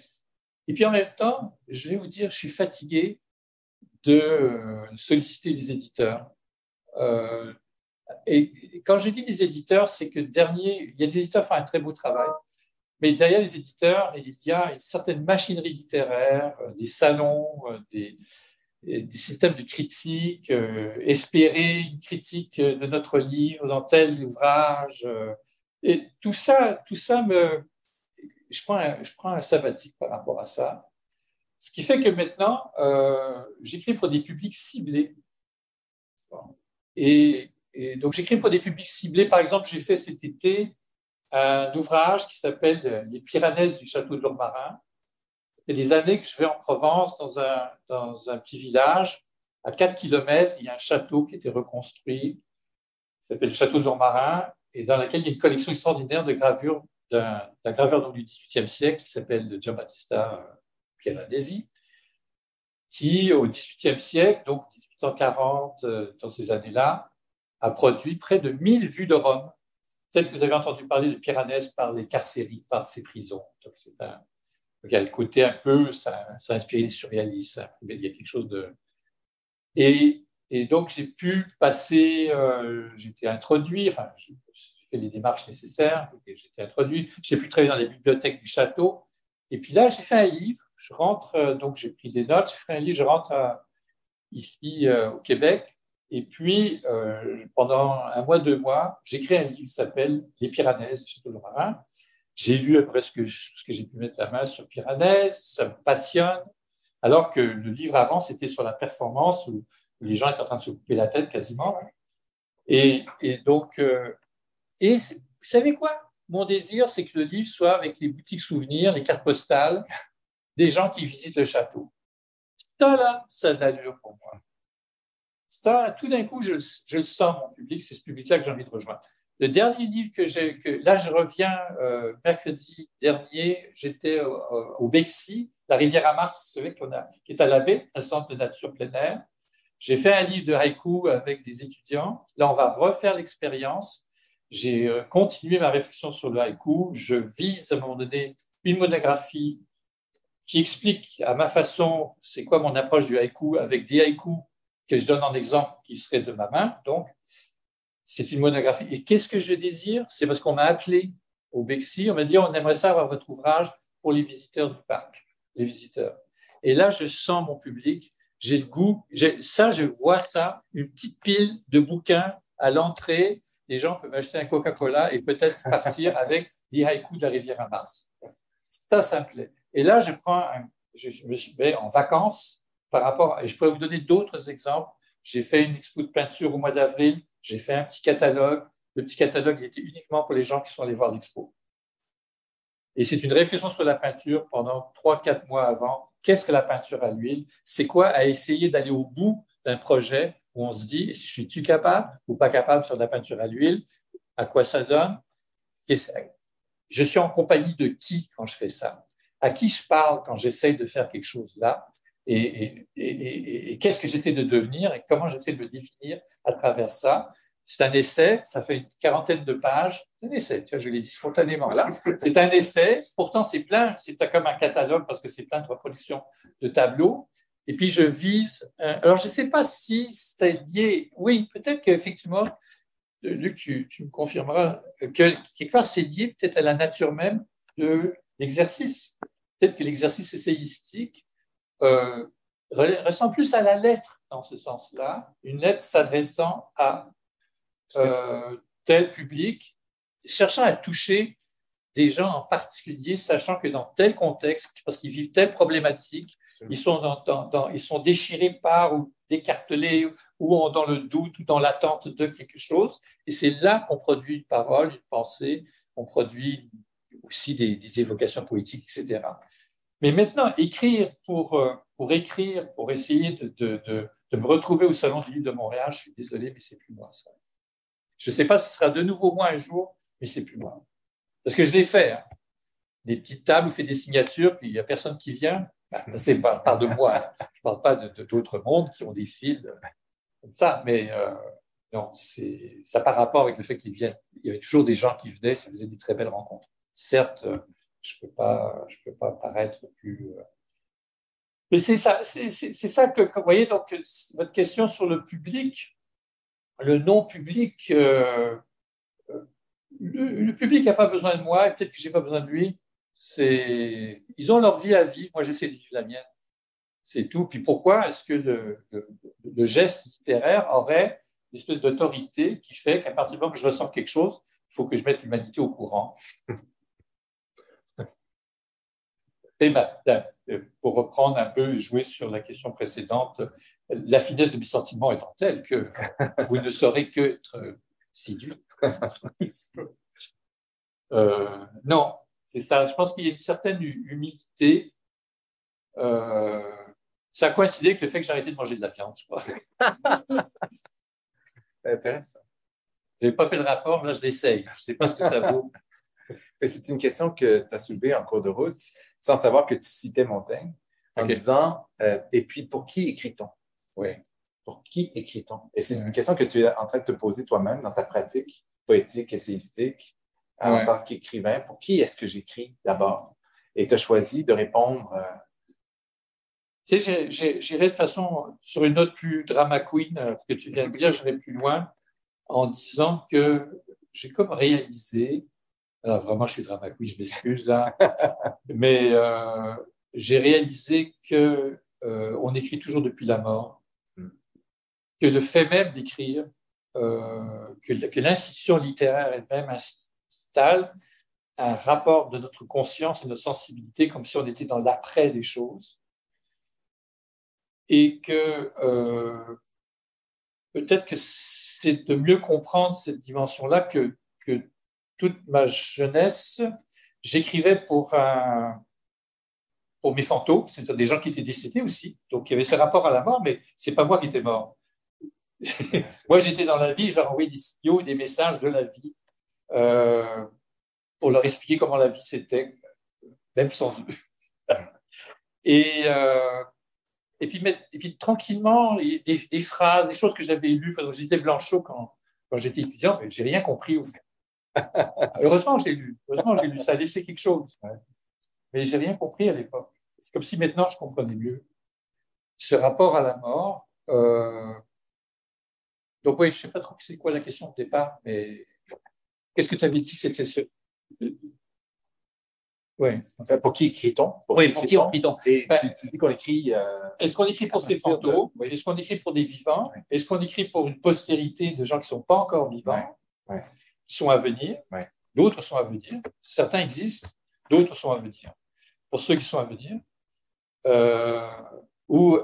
puis en même temps, je vais vous dire, je suis fatigué de solliciter les éditeurs. Et quand je dis les éditeurs, c'est que il y a des éditeurs qui font un très beau travail, mais derrière les éditeurs, il y a une certaine machinerie littéraire, des salons, des systèmes de critique, espérer une critique de notre livre dans tel ouvrage. Et tout ça je prends un sabbatique par rapport à ça. Ce qui fait que maintenant, j'écris pour des publics ciblés. Et donc, j'écris pour des publics ciblés. Par exemple, j'ai fait cet été un ouvrage qui s'appelle Les Pyrénées du château de Lourmarin. Il y a des années que je vais en Provence, dans un petit village. À 4 kilomètres, il y a un château qui a été reconstruit, qui s'appelle le château de Lourmarin, et dans lequel il y a une collection extraordinaire de gravures d'un graveur du XVIIIe siècle qui s'appelle Giambattista Piranesi, qui, au XVIIIe siècle, donc 1840, dans ces années-là, a produit près de 1000 vues de Rome. Peut-être que vous avez entendu parler de Piranèse par les carcéries, par ses prisons. Donc, il y a le côté un peu, ça a inspiré les surréalistes, mais il y a quelque chose de... Et donc, j'ai pu passer, j'étais introduit, enfin, j'ai fait les démarches nécessaires, j'étais introduit, j'ai pu travailler dans les bibliothèques du château. Et puis là, j'ai fait un livre, je rentre, donc j'ai pris des notes, j'ai fait un livre, je rentre ici au Québec. Et puis, pendant un mois, 2 mois, j'écris un livre qui s'appelle Les Pyrénées du château de Lourmarin. J'ai lu à peu près ce que j'ai pu mettre la main sur Piranèse, ça me passionne, alors que le livre avant, c'était sur la performance où les gens étaient en train de se couper la tête quasiment. Et donc, vous savez quoi? Mon désir, c'est que le livre soit avec les boutiques souvenirs, les cartes postales des gens qui visitent le château. Ça, là, ça a de l'allure pour moi. Ça, tout d'un coup, je le sens, mon public, c'est ce public-là que j'ai envie de rejoindre. Le dernier livre là, je reviens mercredi dernier, j'étais au Bexy, la rivière à Mars, qui est à la baie, un centre de nature plein air. J'ai fait un livre de haïku avec des étudiants. Là, on va refaire l'expérience. J'ai continué ma réflexion sur le haïku. Je vise à un moment donné une monographie qui explique à ma façon c'est quoi mon approche du haïku avec des haïkus que je donne en exemple qui seraient de ma main. Donc, c'est une monographie. Et qu'est-ce que je désire? C'est parce qu'on m'a appelé au Bexy, on m'a dit on aimerait ça avoir votre ouvrage pour les visiteurs du parc, les visiteurs. Et là, je sens mon public, j'ai le goût, je vois ça, une petite pile de bouquins à l'entrée. Les gens peuvent acheter un Coca-Cola et peut-être partir avec les haïkus de la rivière à Mars. Ça me plaît. Et là, je me suis mis en vacances par rapport, et je pourrais vous donner d'autres exemples. J'ai fait une expo de peinture au mois d'avril, j'ai fait un petit catalogue. Le petit catalogue il était uniquement pour les gens qui sont allés voir l'expo. Et c'est une réflexion sur la peinture pendant 3-4 mois avant. Qu'est-ce que la peinture à l'huile? C'est quoi à essayer d'aller au bout d'un projet où on se dit, suis-tu capable ou pas capable sur de la peinture à l'huile? À quoi ça donne? Je suis en compagnie de qui quand je fais ça? À qui je parle quand j'essaye de faire quelque chose là? Et qu'est-ce que j'essaie de devenir et comment j'essaie de me définir à travers ça? C'est un essai, ça fait une 40aine de pages. C'est un essai, tu vois, je l'ai dit spontanément là. C'est un essai, pourtant c'est plein, c'est comme un catalogue parce que c'est plein de reproductions de tableaux. Et puis je vise. Alors je ne sais pas si c'est lié. Oui, peut-être qu'effectivement, Luc, tu me confirmeras que quelque part c'est lié peut-être à la nature même de l'exercice. Peut-être que l'exercice essayistique ressemble plus à la lettre dans ce sens-là, une lettre s'adressant à tel public, cherchant à toucher des gens en particulier, sachant que dans tel contexte, parce qu'ils vivent telle problématique, ils sont déchirés par ou décartelés ou dans le doute ou dans l'attente de quelque chose. Et c'est là qu'on produit une parole, une pensée, on produit aussi des évocations poétiques, etc. Mais maintenant, écrire pour écrire, pour essayer de me retrouver au Salon du Livre de Montréal, je suis désolé, mais c'est plus moi ça. Je ne sais pas si ce sera de nouveau moi un jour, mais c'est plus moi. Parce que je l'ai fait. Hein. Des petites tables où je fais des signatures, puis il n'y a personne qui vient. C'est pas part de moi. Hein. Je ne parle pas d'autres mondes qui ont des fils comme ça. Mais non, ça n'a pas rapport avec le fait qu'ils viennent. Il y avait toujours des gens qui venaient, ça faisait des très belles rencontres. Certes, je ne peux pas paraître plus... Mais c'est ça que, vous voyez, donc, votre question sur le public, le non-public, le public n'a pas besoin de moi, et peut-être que je n'ai pas besoin de lui. Ils ont leur vie à vivre, moi j'essaie de vivre la mienne. C'est tout. Puis pourquoi est-ce que le geste littéraire aurait une espèce d'autorité qui fait qu'à partir du moment que je ressens quelque chose, il faut que je mette l'humanité au courant? Pour reprendre un peu et jouer sur la question précédente, la finesse de mes sentiments étant telle que vous ne saurez qu'être séduit. Non, c'est ça. Je pense qu'il y a une certaine humilité. Ça a coïncidé avec le fait que j'ai arrêté de manger de la viande, je crois. Intéressant. Je n'ai pas fait le rapport, là je l'essaye. Je ne sais pas ce que ça vaut. C'est une question que tu as soulevée en cours de route, sans savoir que tu citais Montaigne, en disant et puis pour qui écrit-on? Oui. Pour qui écrit-on? Et c'est une question que tu es en train de te poser toi-même dans ta pratique poétique, essayistique, en tant qu'écrivain. Pour qui est-ce que j'écris d'abord? Et tu as choisi de répondre. Tu sais, j'irai de façon sur une note plus drama queen, ce que tu viens de dire, j'irai plus loin en disant que j'ai comme réalisé. Alors vraiment, je suis drama queen, je m'excuse là, mais j'ai réalisé que on écrit toujours depuis la mort, que le fait même d'écrire, que l'institution littéraire elle-même installe un rapport de notre conscience et de notre sensibilité comme si on était dans l'après des choses, et que peut-être que c'est de mieux comprendre cette dimension-là que toute ma jeunesse, j'écrivais pour mes fantômes, c'est-à-dire des gens qui étaient décédés aussi. Donc, il y avait ce rapport à la mort, mais c'est pas moi qui étais mort. Moi, j'étais dans la vie, je leur envoyais des signaux, des messages de la vie pour leur expliquer comment la vie c'était, même sans eux. Et puis tranquillement, des phrases, des choses que j'avais lues. Je lisais Blanchot quand j'étais étudiant, mais j'ai rien compris au fait. Heureusement, j'ai lu. Ça a laissé quelque chose. Mais j'ai rien compris à l'époque. C'est comme si maintenant je comprenais mieux ce rapport à la mort. Donc oui, je sais pas trop c'est quoi la question de départ, mais qu'est-ce que tu avais dit? C'était ce. Oui. Enfin, pour qui écrit-on? Oui, pour qui écrit-on? Et tu dis qu'on écrit. Est-ce qu'on écrit pour ses fantômes? Est-ce qu'on écrit pour des vivants? Est-ce qu'on écrit pour une postérité de gens qui ne sont pas encore vivants, qui sont à venir? D'autres sont à venir. Certains existent, d'autres sont à venir. Pour ceux qui sont à venir, ou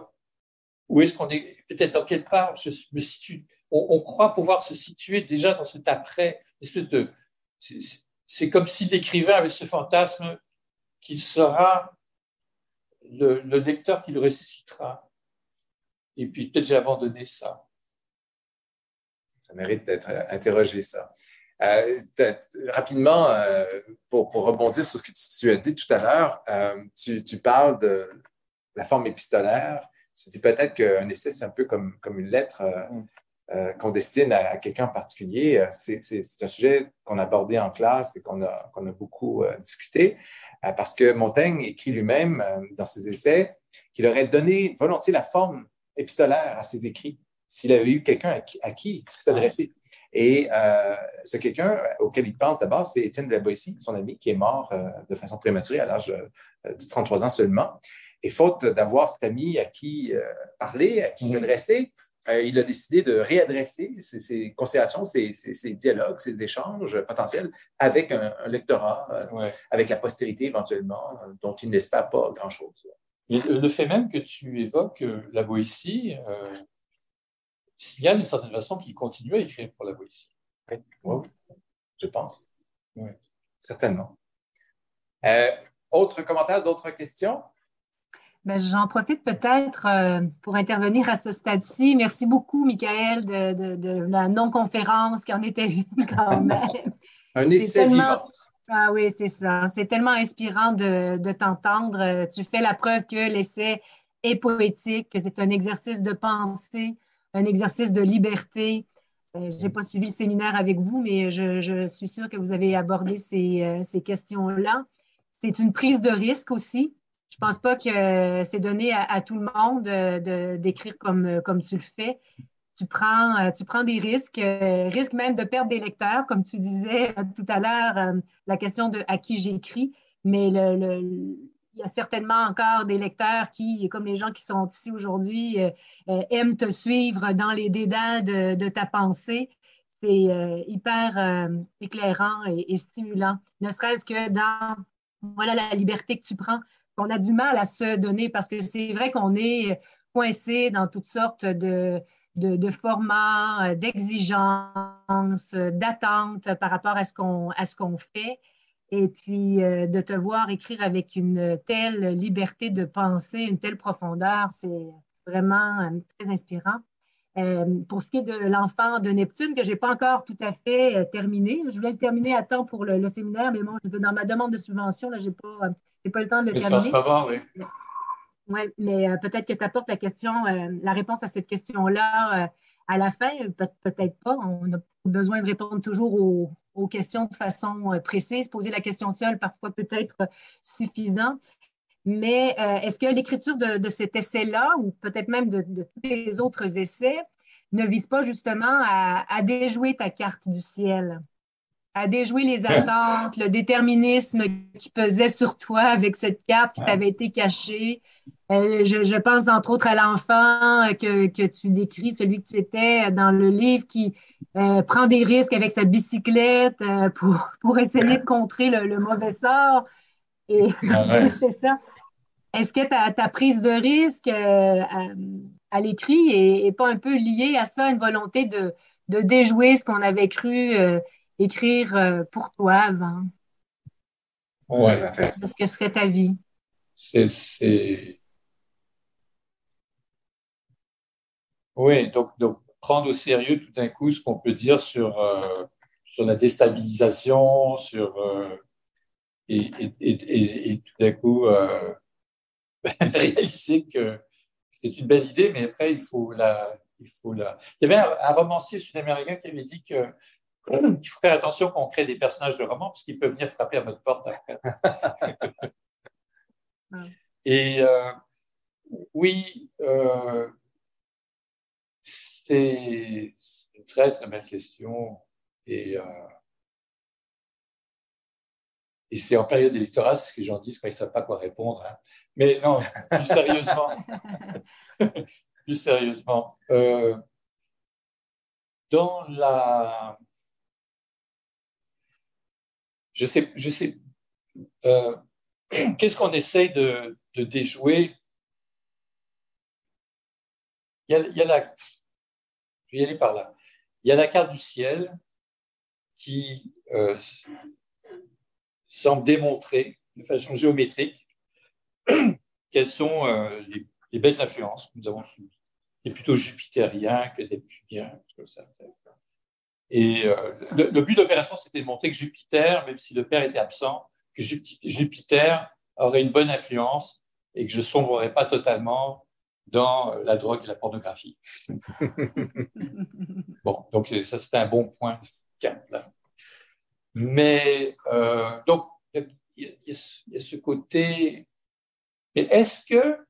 est-ce qu'on est peut-être dans quelle part je me situe? On croit pouvoir se situer déjà dans cet après, espèce de. C'est comme si l'écrivain avait ce fantasme qu'il sera le lecteur qui le ressuscitera. Et puis peut-être j'ai abandonné ça. Ça mérite d'être interrogé, ça. Rapidement, pour rebondir sur ce que tu as dit tout à l'heure, tu parles de la forme épistolaire. Tu dis peut-être qu'un essai, c'est un peu comme une lettre qu'on destine à quelqu'un en particulier. C'est un sujet qu'on a abordé en classe et qu'on a beaucoup discuté, parce que Montaigne écrit lui-même dans ses essais qu'il aurait donné volontiers la forme épistolaire à ses écrits s'il avait eu quelqu'un à qui s'adresser. Et ce quelqu'un auquel il pense d'abord, c'est Étienne de la Boétie, son ami, qui est mort de façon prématurée à l'âge de 33 ans seulement. Et faute d'avoir cet ami à qui parler, à qui s'adresser, il a décidé de réadresser ses considérations, ses dialogues, ses échanges potentiels avec un lectorat, avec la postérité éventuellement, dont il n'espère pas grand-chose. Le fait même que tu évoques la Boétie signale d'une certaine façon qu'il continue à écrire pour la Boétie. Oui, je pense. Oui. Certainement. Autre commentaire, d'autres questions? Ben, j'en profite peut-être pour intervenir à ce stade-ci. Merci beaucoup, Michael, de la non-conférence qui en était une quand même. Un essai vivant. Ah oui, c'est ça. C'est tellement inspirant de t'entendre. Tu fais la preuve que l'essai est poétique, que c'est un exercice de pensée, un exercice de liberté. Je n'ai pas suivi le séminaire avec vous, mais je suis sûre que vous avez abordé ces questions-là. C'est une prise de risque aussi. Je ne pense pas que c'est donné à tout le monde d'écrire comme tu le fais. Tu prends des risques même de perdre des lecteurs, comme tu disais tout à l'heure, la question de à qui j'écris. Mais il y a certainement encore des lecteurs qui, comme les gens qui sont ici aujourd'hui, aiment te suivre dans les dédales de ta pensée. C'est hyper éclairant et stimulant, ne serait-ce que dans voilà, la liberté que tu prends, qu'on a du mal à se donner parce que c'est vrai qu'on est coincé dans toutes sortes de formats, d'exigences, d'attentes par rapport à ce qu'on fait. Et puis, de te voir écrire avec une telle liberté de pensée, une telle profondeur, c'est vraiment très inspirant. Pour ce qui est de l'enfant de Neptune, que je n'ai pas encore tout à fait terminé. Je voulais le terminer à temps pour le séminaire, mais bon, dans ma demande de subvention, là, je n'ai pas le temps de le Mais c'est en ce terminer. moment, oui. Oui, mais peut-être que tu apportes la réponse à cette question-là à la fin. Peut-être pas. On a besoin de répondre toujours aux questions de façon précise. Poser la question seule, parfois peut-être suffisant. Mais est-ce que l'écriture de cet essai-là, ou peut-être même de tous les autres essais, ne vise pas justement à déjouer ta carte du ciel, à déjouer les attentes, le déterminisme qui pesait sur toi avec cette carte qui t'avait été cachée? Je pense entre autres à l'enfant que tu décris, celui que tu étais dans le livre qui prend des risques avec sa bicyclette pour essayer de contrer le mauvais sort. Et c'est ça. Est-ce que ta prise de risque à l'écrit est pas un peu liée à ça, une volonté de déjouer ce qu'on avait cru écrire pour toi avant, Ouais, de ce que serait ta vie? C'est... Oui, donc prendre au sérieux tout d'un coup ce qu'on peut dire sur la déstabilisation, et tout d'un coup réaliser que c'est une belle idée, mais après il y avait un romancier sud-américain qui avait dit que il faut faire attention quand on crée des personnages de romans parce qu'ils peuvent venir frapper à votre porte après. Et oui, c'est une très très belle question et c'est en période électorale, c'est ce que les gens disent quand ils ne savent pas quoi répondre. Hein. Mais non, plus sérieusement, plus sérieusement, dans la, je sais, qu'est-ce qu'on essaye de déjouer? Il y a la, je vais y aller par là. Il y a la carte du ciel qui semble démontrer de façon géométrique quelles sont les belles influences que nous avons subies. C'est plutôt jupitérien que neptunien. Comme ça. Et le but de l'opération, c'était de montrer que Jupiter, même si le père était absent, que Jupiter aurait une bonne influence et que je ne sombrerais pas totalement dans la drogue et la pornographie. Bon, donc ça, c'était un bon point. Là. Mais donc, il y a ce côté. Mais est-ce que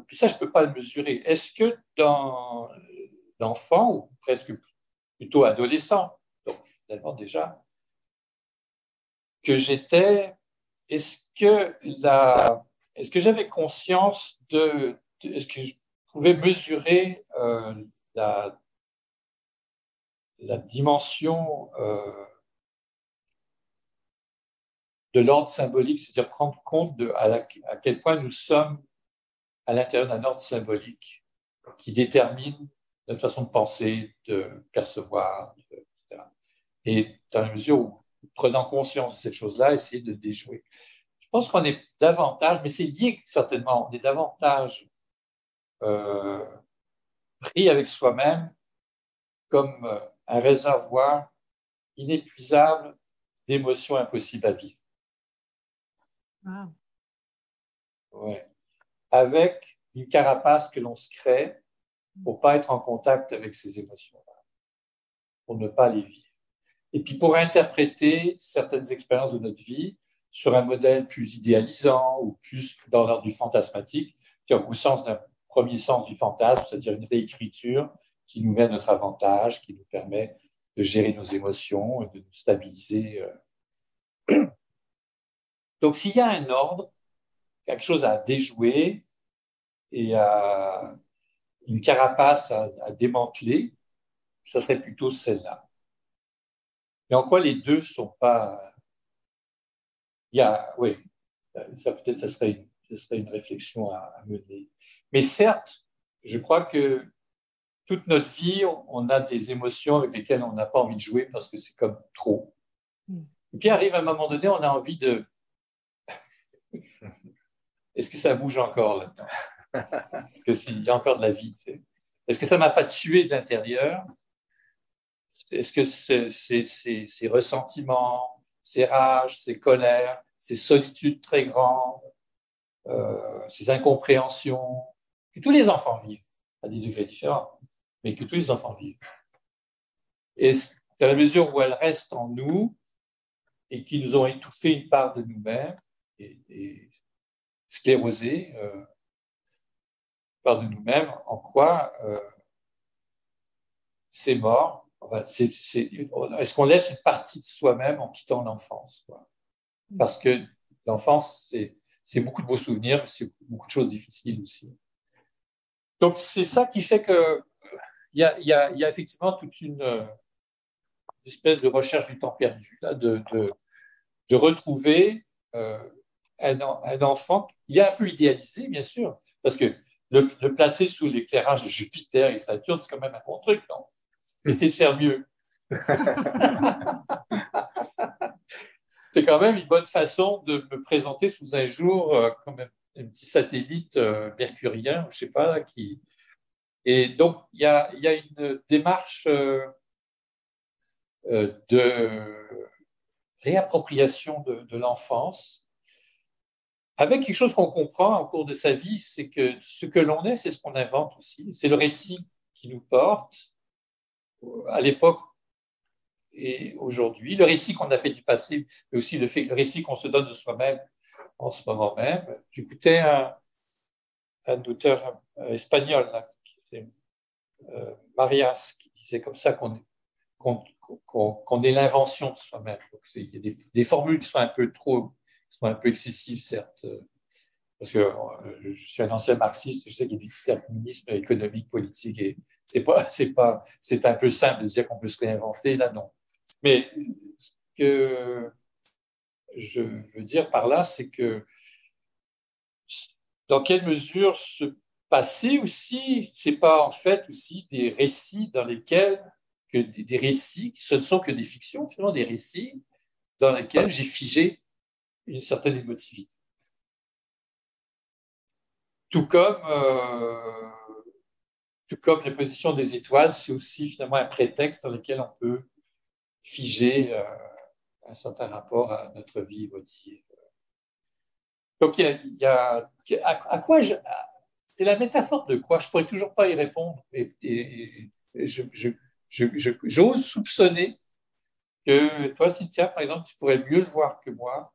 puis ça, je ne peux pas le mesurer, est-ce que dans l'enfant, ou presque plutôt adolescent, donc finalement déjà, que j'étais, est-ce que j'avais conscience est-ce que je pouvais mesurer la dimension de l'ordre symbolique, c'est-à-dire prendre compte à quel point nous sommes à l'intérieur d'un ordre symbolique qui détermine notre façon de penser, de percevoir, etc. Et dans la mesure où, prenant conscience de cette chose-là, essayer de déjouer. Je pense qu'on est davantage, mais c'est lié certainement, on est davantage pris avec soi-même comme un réservoir inépuisable d'émotions impossibles à vivre. Wow. Ouais. Avec une carapace que l'on se crée pour ne pas être en contact avec ces émotions-là, pour ne pas les vivre. Et puis pour interpréter certaines expériences de notre vie sur un modèle plus idéalisant ou plus dans l'ordre du fantasmatique, au sens d'un premier sens du fantasme, c'est-à-dire une réécriture qui nous met à notre avantage, qui nous permet de gérer nos émotions et de nous stabiliser Donc, s'il y a un ordre, quelque chose à déjouer et une carapace à démanteler, ça serait plutôt celle-là. Mais en quoi les deux sont pas... Oui, ça peut-être ça serait une réflexion à mener. Mais certes, je crois que toute notre vie, on a des émotions avec lesquelles on n'a pas envie de jouer parce que c'est comme trop. Et puis arrive un moment donné, on a envie de... Est-ce que ça bouge encore là-dedans? Est-ce qu'il y a encore de la vie? Est-ce que ça ne m'a pas tué de l'intérieur? Est-ce que ces ressentiments, ces rages, ces colères, ces solitudes très grandes, ces incompréhensions, que tous les enfants vivent, à des degrés différents, mais que tous les enfants vivent. Est-ce qu'à la mesure où elles restent en nous et qui nous ont étouffé une part de nous-mêmes et sclérosé une part de nous-mêmes, en quoi c'est mort? Est-ce qu'on laisse une partie de soi-même en quittant l'enfance, quoi? Parce que l'enfance, c'est beaucoup de beaux souvenirs, mais c'est beaucoup de choses difficiles aussi. Donc, c'est ça qui fait que il y a effectivement toute une espèce de recherche du temps perdu, là, de retrouver un enfant. Il est un peu idéalisé, bien sûr, parce que le placer sous l'éclairage de Jupiter et Saturne, c'est quand même un bon truc, non? Essayer de faire mieux. C'est quand même une bonne façon de me présenter sous un jour comme un petit satellite mercurien, je ne sais pas, qui... Et donc, il y a une démarche de réappropriation de l'enfance avec quelque chose qu'on comprend au cours de sa vie, c'est que ce que l'on est, c'est ce qu'on invente aussi. C'est le récit qui nous porte à l'époque et aujourd'hui. Le récit qu'on a fait du passé, mais aussi le récit qu'on se donne de soi-même en ce moment même. J'écoutais un auteur espagnol, là, c'est Marias, qui disait comme ça qu'on est l'invention de soi-même. Donc, il y a des formules qui sont un peu excessives, certes, parce que je suis un ancien marxiste, je sais qu'il y a du déterminisme économique, politique, et c'est un peu simple de se dire qu'on peut se réinventer, là non. Mais ce que je veux dire par là, c'est que dans quelle mesure ce passé aussi, c'est pas en fait aussi des récits dans lesquels des récits, ce ne sont que des fictions, finalement des récits dans lesquels j'ai figé une certaine émotivité. Tout comme la position des étoiles, c'est aussi finalement un prétexte dans lequel on peut figer un certain rapport à notre vie émotive. Donc, à quoi c'est la métaphore de quoi? Je ne pourrais toujours pas y répondre. Et j'ose soupçonner que toi, Cynthia, par exemple, tu pourrais mieux le voir que moi,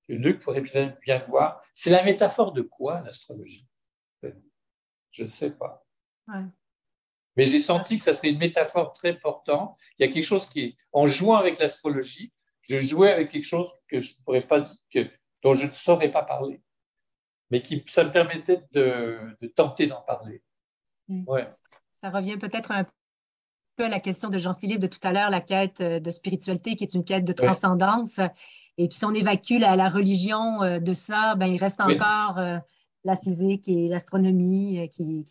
que Luc pourrait bien le voir. C'est la métaphore de quoi, l'astrologie? Je ne sais pas. Ouais. Mais j'ai senti que ça serait une métaphore très importante. Il y a quelque chose en jouant avec l'astrologie, je jouais avec quelque chose que je pourrais pas, dont je ne saurais pas parler, mais ça me permettait de tenter d'en parler. Ouais. Ça revient peut-être un peu à la question de Jean-Philippe de tout à l'heure, la quête de spiritualité qui est une quête de transcendance. Ouais. Et puis si on évacue la religion de ça, ben, il reste encore la physique et l'astronomie qui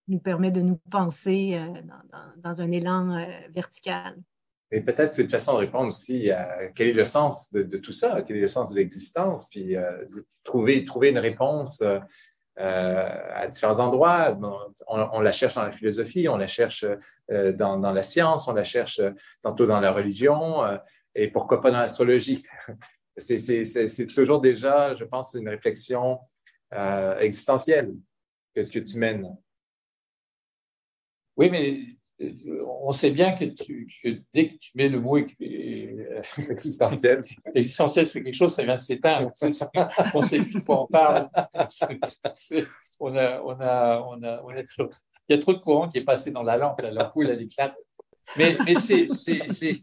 nous permet de nous penser dans un élan vertical. Et peut-être c'est une façon de répondre aussi à quel est le sens de tout ça, quel est le sens de l'existence, puis de trouver une réponse à différents endroits. On la cherche dans la philosophie, on la cherche dans la science, on la cherche tantôt dans la religion, et pourquoi pas dans l'astrologie. C'est toujours déjà, je pense, une réflexion existentielle que tu mènes. Oui, mais on sait bien que dès que tu mets le mot existentiel, c'est quelque chose, ça vient de s'éteindre. On ne sait plus de quoi on parle. Il y a trop de courant qui est passé dans la lampe, l'ampoule, elle éclate. Mais il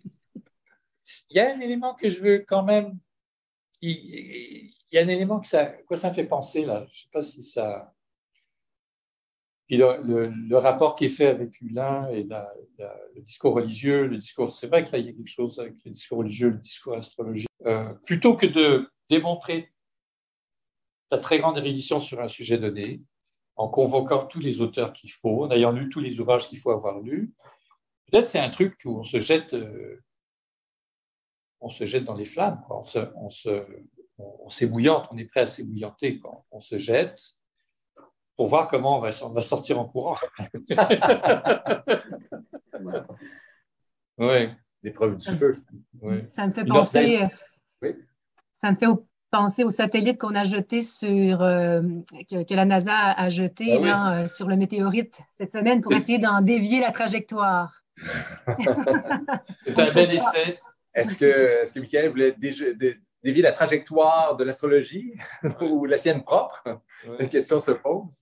y a un élément que je veux quand même il y a un élément quoi ça me fait penser, là. Je ne sais pas si ça... Puis le rapport qui est fait avec Hulin et le discours religieux, c'est vrai que là, il y a quelque chose avec le discours religieux, le discours astrologique. Plutôt que de démontrer la très grande érudition sur un sujet donné, en convoquant tous les auteurs qu'il faut, en ayant lu tous les ouvrages qu'il faut avoir lus, peut-être c'est un truc où on se jette dans les flammes, quoi. On s'ébouillante, on est prêt à s'ébouillanter, quoi. On se jette pour voir comment on va sortir en courant. Oui, l'épreuve du feu. Oui. Ça me fait penser, oui. ça me fait penser aux satellites qu'on a jetés que la NASA a jeté oui. sur le météorite cette semaine pour essayer d'en dévier la trajectoire. C'est un bel essai. Est-ce que Michael voulait dévier la trajectoire de l'astrologie ou la sienne propre? La question se pose.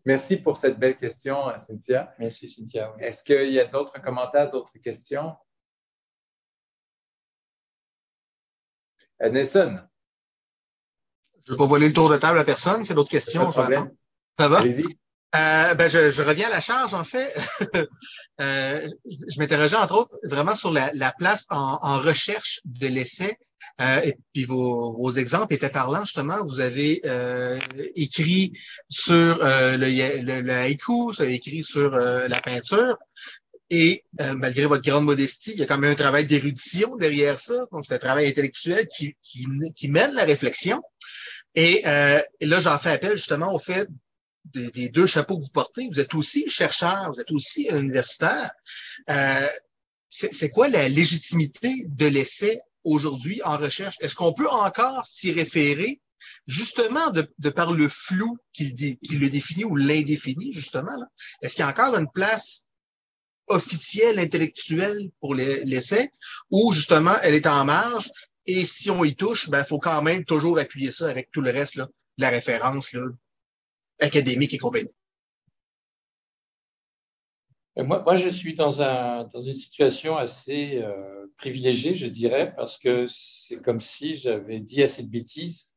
Merci pour cette belle question, Cynthia. Merci, Cynthia. Oui. Est-ce qu'il y a d'autres commentaires, d'autres questions? Nelson? Je ne veux pas voler le tour de table à personne. C'est d'autres questions. Ça va? Allez-y. Je reviens à la charge, en fait. Je m'interrogeais, entre autres, vraiment sur la place en recherche de l'essai. Et puis vos exemples étaient parlants, justement. Vous avez écrit sur le haïku, vous avez écrit sur la peinture. Et malgré votre grande modestie, il y a quand même un travail d'érudition derrière ça. Donc, c'est un travail intellectuel qui mène la réflexion. Et là, j'en fais appel justement au fait des deux chapeaux que vous portez. Vous êtes aussi chercheur, vous êtes aussi universitaire. C'est quoi la légitimité de l'essai aujourd'hui en recherche? Est-ce qu'on peut encore s'y référer justement de par le flou qui le définit ou l'indéfinit, justement? Là? Est-ce qu'il y a encore une place officielle, intellectuelle pour l'essai ou justement elle est en marge et si on y touche, il faut quand même toujours appuyer ça avec tout le reste, là, la référence là, académique et compagnie. Moi, je suis dans une situation assez privilégiée, je dirais, parce que c'est comme si j'avais dit assez de bêtises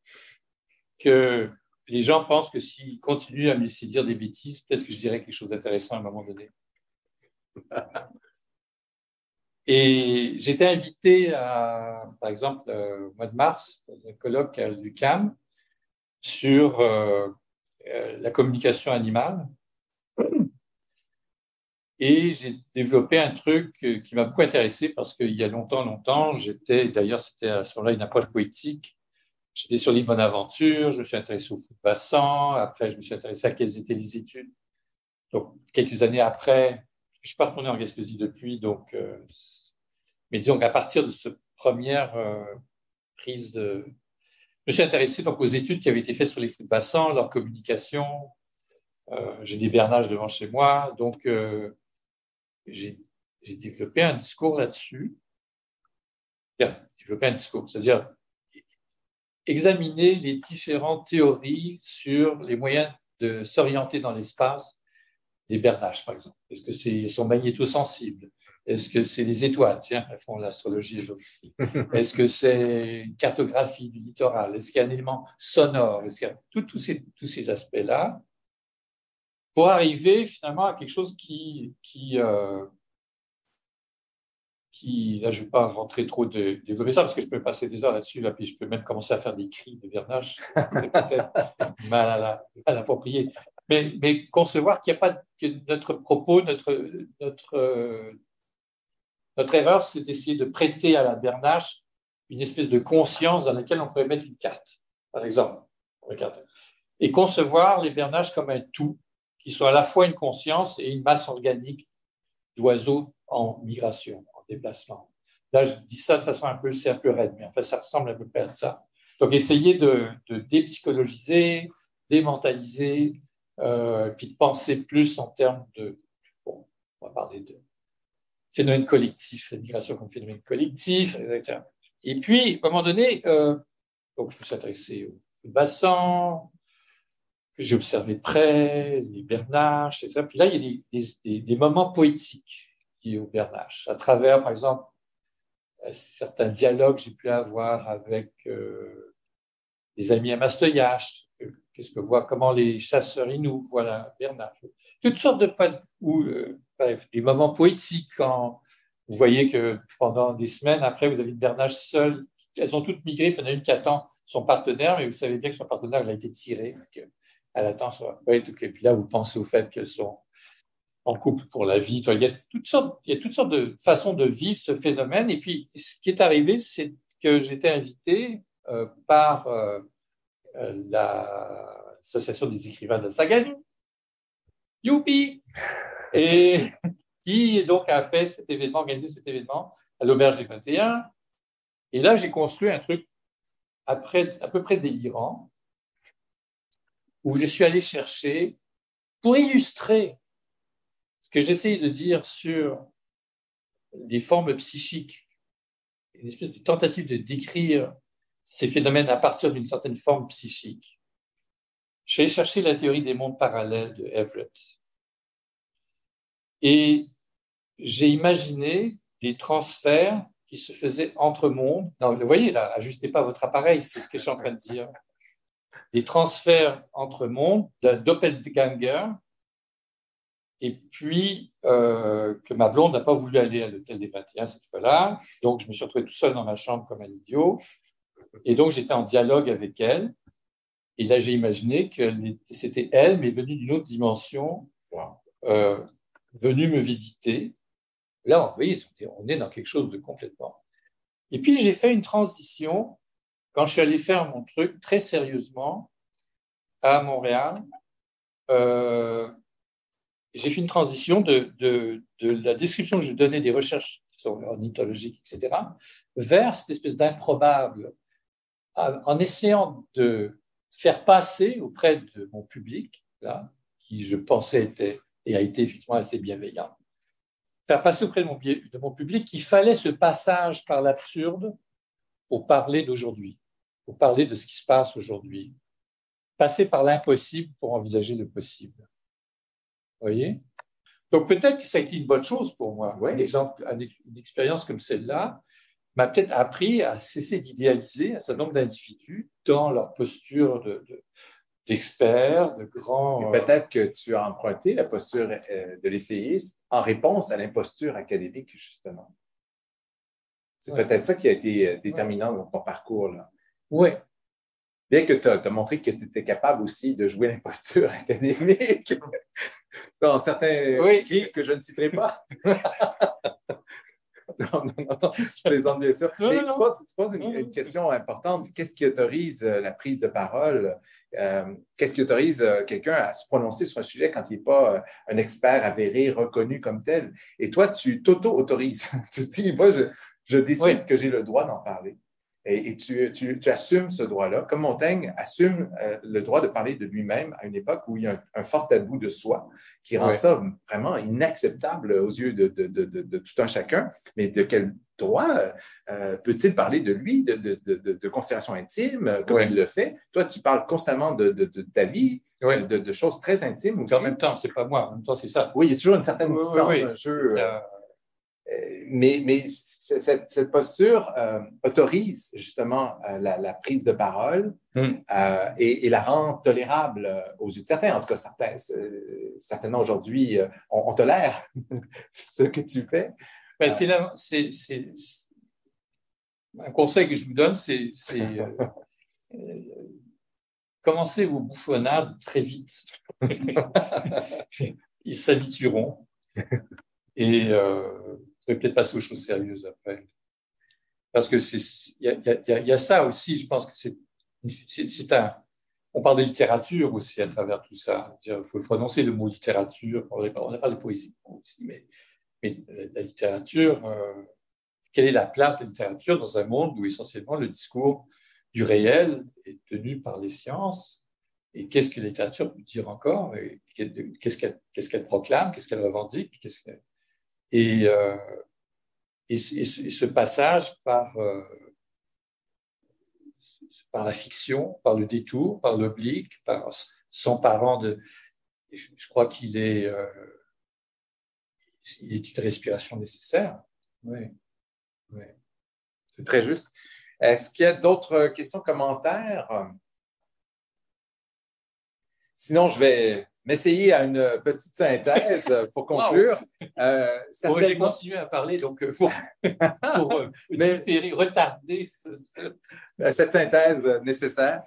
que les gens pensent que s'ils continuent à me laisser dire des bêtises, peut-être que je dirais quelque chose d'intéressant à un moment donné. Et j'étais invité, par exemple, au mois de mars, dans un colloque à l'UQAM sur la communication animale. Et j'ai développé un truc qui m'a beaucoup intéressé parce qu'il y a longtemps, d'ailleurs c'était à ce moment-là une approche poétique. J'étais sur l'île Bonaventure, je me suis intéressé au foot-bassin, après je me suis intéressé à quelles étaient les études. Donc, quelques années après, je ne suis pas retourné en Gaspésie depuis, donc, mais disons qu'à partir de cette première prise de... Je me suis intéressé donc, aux études qui avaient été faites sur les foot-bassins, leur communication. J'ai des bernages devant chez moi, donc j'ai développé un discours là-dessus. C'est-à-dire examiner les différentes théories sur les moyens de s'orienter dans l'espace des bernaches, par exemple. Est-ce que ils sont magnétosensibles? Est-ce que c'est les étoiles? Tiens, elles font l'astrologie et géographie. Est-ce que c'est une cartographie du littoral? Est-ce qu'il y a un élément sonore? Est-ce qu'il y a tous ces aspects-là pour arriver finalement à quelque chose qui là, je ne vais pas rentrer trop développer ça parce que je peux passer des heures là-dessus, là, puis je peux même commencer à faire des cris de bernache, c'est peut-être mal approprié. Mais concevoir qu'il n'y a pas que notre propos, notre erreur, c'est d'essayer de prêter à la bernache une espèce de conscience dans laquelle on pourrait mettre une carte, par exemple. Et concevoir les bernaches comme un tout, qui soit à la fois une conscience et une masse organique d'oiseaux en migration, en déplacement. Là, je dis ça de façon c'est un peu raide, mais en fait, ça ressemble à peu près à ça. Donc, essayer de dépsychologiser, démentaliser, puis de penser plus en termes de... Bon, on va parler de phénomène collectif, la migration comme phénomène collectif, etc. Et puis, à un moment donné, donc je me suis intéressé au bassin, j'ai observé de près, les bernaches, etc. Puis là, il y a des moments poétiques liés aux bernaches, à travers, par exemple, certains dialogues que j'ai pu avoir avec des amis à Mastoyache, qu'est-ce que voient, comment les chasseurs Inuits, voilà, Bernard, toutes sortes de ou bref, des moments poétiques quand vous voyez que pendant des semaines après, vous avez une bernache seule, elles ont toutes migré, puis il y en a une qui attend son partenaire, mais vous savez bien que son partenaire il a été tiré, elle attend son poète, et puis là vous pensez au fait qu'elles sont en couple pour la vie. Il y a toutes sortes de façons de vivre ce phénomène. Et puis, ce qui est arrivé, c'est que j'étais invité par l'Association des écrivains de Sagani, youpi, et qui donc a fait cet événement, organisé cet événement à l'Auberge des 21. Et là, j'ai construit un truc à peu près délirant, où je suis allé chercher, pour illustrer ce que j'essaye de dire sur les formes psychiques, une espèce de tentative de décrire ces phénomènes à partir d'une certaine forme psychique. J'ai cherché la théorie des mondes parallèles de Everett. Et j'ai imaginé des transferts qui se faisaient entre mondes. Non, vous voyez, là, ajustez pas votre appareil, c'est ce que je suis en train de dire. Des transferts entre mondes, d'un doppelganger, et puis que ma blonde n'a pas voulu aller à l'hôtel des 21 cette fois-là. Donc, je me suis retrouvé tout seul dans ma chambre comme un idiot. Et donc, j'étais en dialogue avec elle. Et là, j'ai imaginé que c'était elle, mais venue d'une autre dimension, venue me visiter. Là, vous voyez, on est dans quelque chose de complètement... Et puis, j'ai fait une transition quand je suis allé faire mon truc très sérieusement à Montréal. J'ai fait une transition de la description que je donnais des recherches ornithologiques, etc., vers cette espèce d'improbable, en essayant de faire passer auprès de mon public, là, qui je pensais était et a été effectivement assez bienveillant, faire passer auprès de mon public qu'il fallait ce passage par l'absurde pour parler d'aujourd'hui, pour parler de ce qui se passe aujourd'hui, passer par l'impossible pour envisager le possible. Vous voyez? Donc peut-être que ça a été une bonne chose pour moi. Ouais. Une expérience comme celle-là m'a peut-être appris à cesser d'idéaliser un certain nombre d'individus dans leur posture d'experts, de grands... Peut-être que tu as emprunté la posture de l'essayiste en réponse à l'imposture académique, justement. C'est peut-être ça qui a été déterminant dans ton parcours, là. Oui. Bien que tu as montré que tu étais capable aussi de jouer l'imposture académique dans certains livres que je ne citerai pas. Non, je plaisante bien sûr. Mais tu poses une question importante. Qu'est-ce qui autorise la prise de parole? Qu'est-ce qui autorise quelqu'un à se prononcer sur un sujet quand il n'est pas un expert avéré, reconnu comme tel? Et toi, tu t'auto-autorises. Tu dis, moi, je décide que j'ai le droit d'en parler. Et tu assumes ce droit-là, comme Montaigne assume le droit de parler de lui-même à une époque où il y a un fort tabou de soi qui rend ça vraiment inacceptable aux yeux de tout un chacun. Mais de quel droit peut-il parler de lui, de considération intime, comme il le fait? Toi, tu parles constamment de ta vie, de choses très intimes aussi. En même temps, c'est pas moi, en même temps, c'est ça. Oui, il y a toujours une certaine distance, un jeu... Mais cette posture autorise justement la prise de parole et la rend tolérable aux yeux de certains. En tout cas, certainement aujourd'hui, on tolère ce que tu fais. Ben, un conseil que je vous donne, c'est commencez vos bouffonnades très vite. Ils s'habitueront. Et vous pouvez peut-être passer aux choses sérieuses après. Parce que il y a ça aussi, je pense que on parle de littérature aussi à travers tout ça. Il faut prononcer le mot littérature. On n'a pas de poésie aussi, mais la littérature, quelle est la place de la littérature dans un monde où essentiellement le discours du réel est tenu par les sciences? Et qu'est-ce que la littérature peut dire encore? Qu'est-ce qu'elle proclame? Qu'est-ce qu'elle revendique? Et ce passage par la fiction, par le détour, par l'oblique, par s'emparant de... Je crois qu'il est une respiration nécessaire. Oui. C'est très juste. Est-ce qu'il y a d'autres questions, commentaires? Sinon, je vais m'essayer à une petite synthèse pour conclure. Moi, j'ai continué à parler, donc pour retarder cette synthèse nécessaire.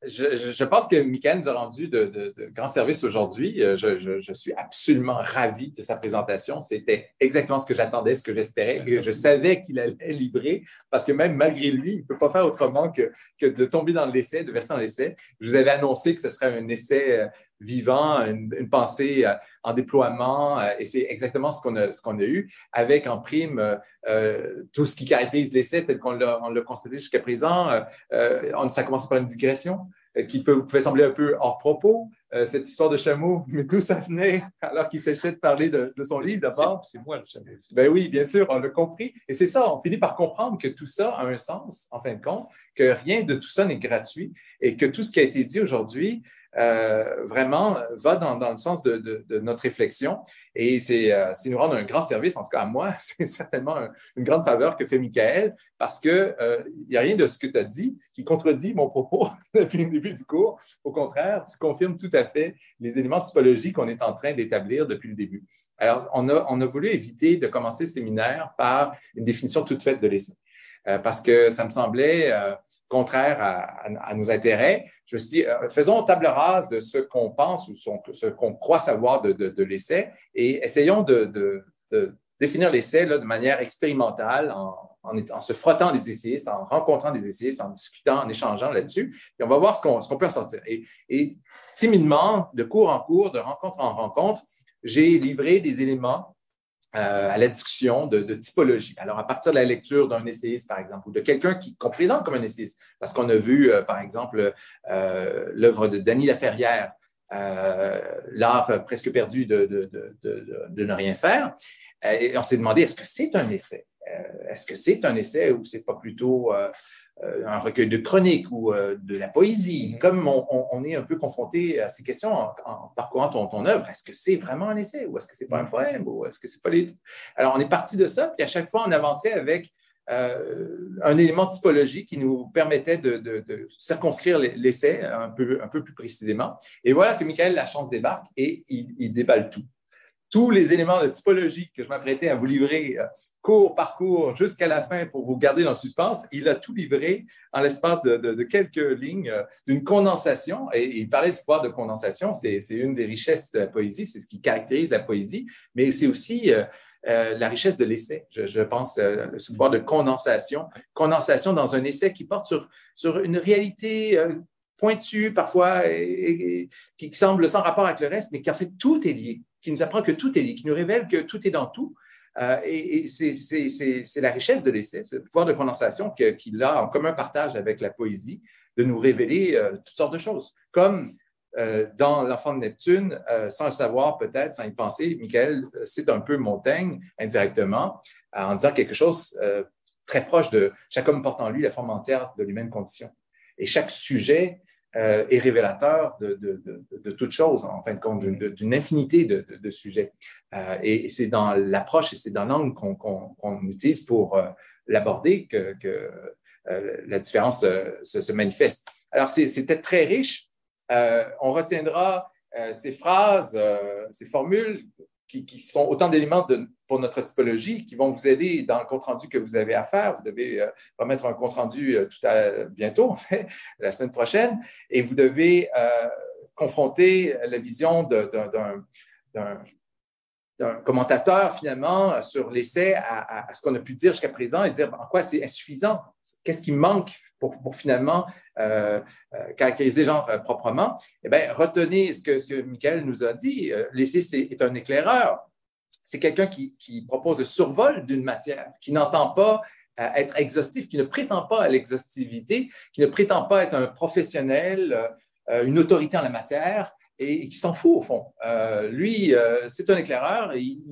Je pense que Michael nous a rendu de grands services aujourd'hui. Je suis absolument ravi de sa présentation. C'était exactement ce que j'attendais, ce que j'espérais. Et je savais qu'il allait livrer parce que même malgré lui, il ne peut pas faire autrement que de tomber dans l'essai, de verser dans l'essai. Je vous avais annoncé que ce serait un essai vivant, une pensée en déploiement, et c'est exactement ce qu'on a eu, avec en prime tout ce qui caractérise l'essai tel qu'on l'a constaté jusqu'à présent. Ça a commencé par une digression qui pouvait sembler un peu hors propos, cette histoire de chameau, mais d'où ça venait, alors qu'il s'agissait de parler de son livre d'abord. C'est moi le chameau. Ben oui, bien sûr, on l'a compris. Et c'est ça, on finit par comprendre que tout ça a un sens, en fin de compte, que rien de tout ça n'est gratuit et que tout ce qui a été dit aujourd'hui vraiment va dans le sens de notre réflexion. Et c'est nous rendre un grand service, en tout cas à moi, c'est certainement une grande faveur que fait Michael, parce qu'il n'y a rien de ce que tu as dit qui contredit mon propos depuis le début du cours. Au contraire, tu confirmes tout à fait les éléments de typologie qu'on est en train d'établir depuis le début. Alors, on a voulu éviter de commencer le séminaire par une définition toute faite de l'essai, parce que ça me semblait contraire à nos intérêts. Je me suis dit, faisons table rase de ce qu'on pense ou ce qu'on croit savoir de l'essai et essayons de définir l'essai de manière expérimentale en se frottant des essayistes, en rencontrant des essayistes, en discutant, en échangeant là-dessus. Et on va voir ce qu'on peut en sortir. Et timidement, de cours en cours, de rencontre en rencontre, j'ai livré des éléments à la discussion de typologie. Alors, à partir de la lecture d'un essayiste, par exemple, ou de quelqu'un qu'on présente comme un essayiste, parce qu'on a vu, par exemple, l'œuvre de Dany Laferrière, L'art presque perdu de ne rien faire, et on s'est demandé, est-ce que c'est un essai? Est-ce que c'est un essai ou c'est pas plutôt un recueil de chroniques ou de la poésie? Comme on est un peu confronté à ces questions en parcourant ton œuvre, est-ce que c'est vraiment un essai ou est-ce que c'est pas un poème ou est-ce que c'est pas les deux? Alors, on est parti de ça, puis à chaque fois, on avançait avec un élément typologique qui nous permettait de circonscrire l'essai un peu plus précisément. Et voilà que Michael Lachance débarque et il déballe tout. Tous les éléments de typologie que je m'apprêtais à vous livrer cours par cours jusqu'à la fin pour vous garder dans le suspense, il a tout livré en l'espace de quelques lignes d'une condensation. Et il parlait du pouvoir de condensation, c'est une des richesses de la poésie, c'est ce qui caractérise la poésie, mais c'est aussi la richesse de l'essai, je pense, ce pouvoir de condensation dans un essai qui porte sur une réalité pointue parfois et qui semble sans rapport avec le reste, mais qui en fait tout est lié, qui nous apprend que tout est lié, qui nous révèle que tout est dans tout. Et c'est la richesse de l'essai, ce pouvoir de condensation qu'il a en commun partage avec la poésie, de nous révéler toutes sortes de choses. Comme dans L'Enfant de Neptune, sans le savoir peut-être, sans y penser, Michael cite un peu Montaigne indirectement, en disant quelque chose très proche de « Chaque homme porte en lui la forme entière de l'humaine condition ». Et chaque sujet est révélateur de toute chose, en fin de compte, d'une infinité de sujets. Et c'est dans l'approche et c'est dans l'angle qu'on utilise pour l'aborder que la différence se manifeste. Alors, c'était très riche. On retiendra ces phrases, ces formules qui sont autant d'éléments pour notre typologie qui vont vous aider dans le compte-rendu que vous avez à faire. Vous devez remettre un compte-rendu bientôt, en fait, la semaine prochaine, et vous devez confronter la vision d'un commentateur, finalement, sur l'essai à ce qu'on a pu dire jusqu'à présent et dire en quoi c'est insuffisant, qu'est-ce qui manque pour finalement caractériser les gens proprement. Eh bien, retenez ce que Michael nous a dit. L'essai est un éclaireur. C'est quelqu'un qui propose le survol d'une matière, qui n'entend pas être exhaustif, qui ne prétend pas à l'exhaustivité, qui ne prétend pas être un professionnel, une autorité en la matière, et qui s'en fout au fond. Lui, c'est un éclaireur, il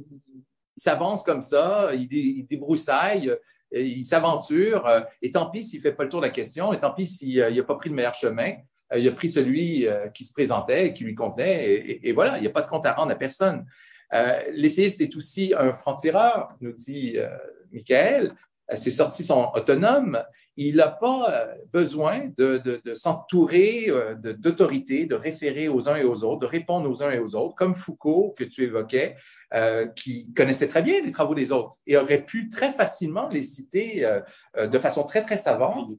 s'avance comme ça, il débroussaille, il s'aventure, et tant pis s'il ne fait pas le tour de la question, et tant pis s'il n'a pas pris le meilleur chemin, il a pris celui qui se présentait, qui lui convenait, et voilà, il n'y a pas de compte à rendre à personne. L'essayiste est aussi un franc-tireur, nous dit Michael, ses sorties sont autonomes, il n'a pas besoin de s'entourer d'autorités, de référer aux uns et aux autres, de répondre aux uns et aux autres, comme Foucault, que tu évoquais, qui connaissait très bien les travaux des autres et aurait pu très facilement les citer de façon très, très savante.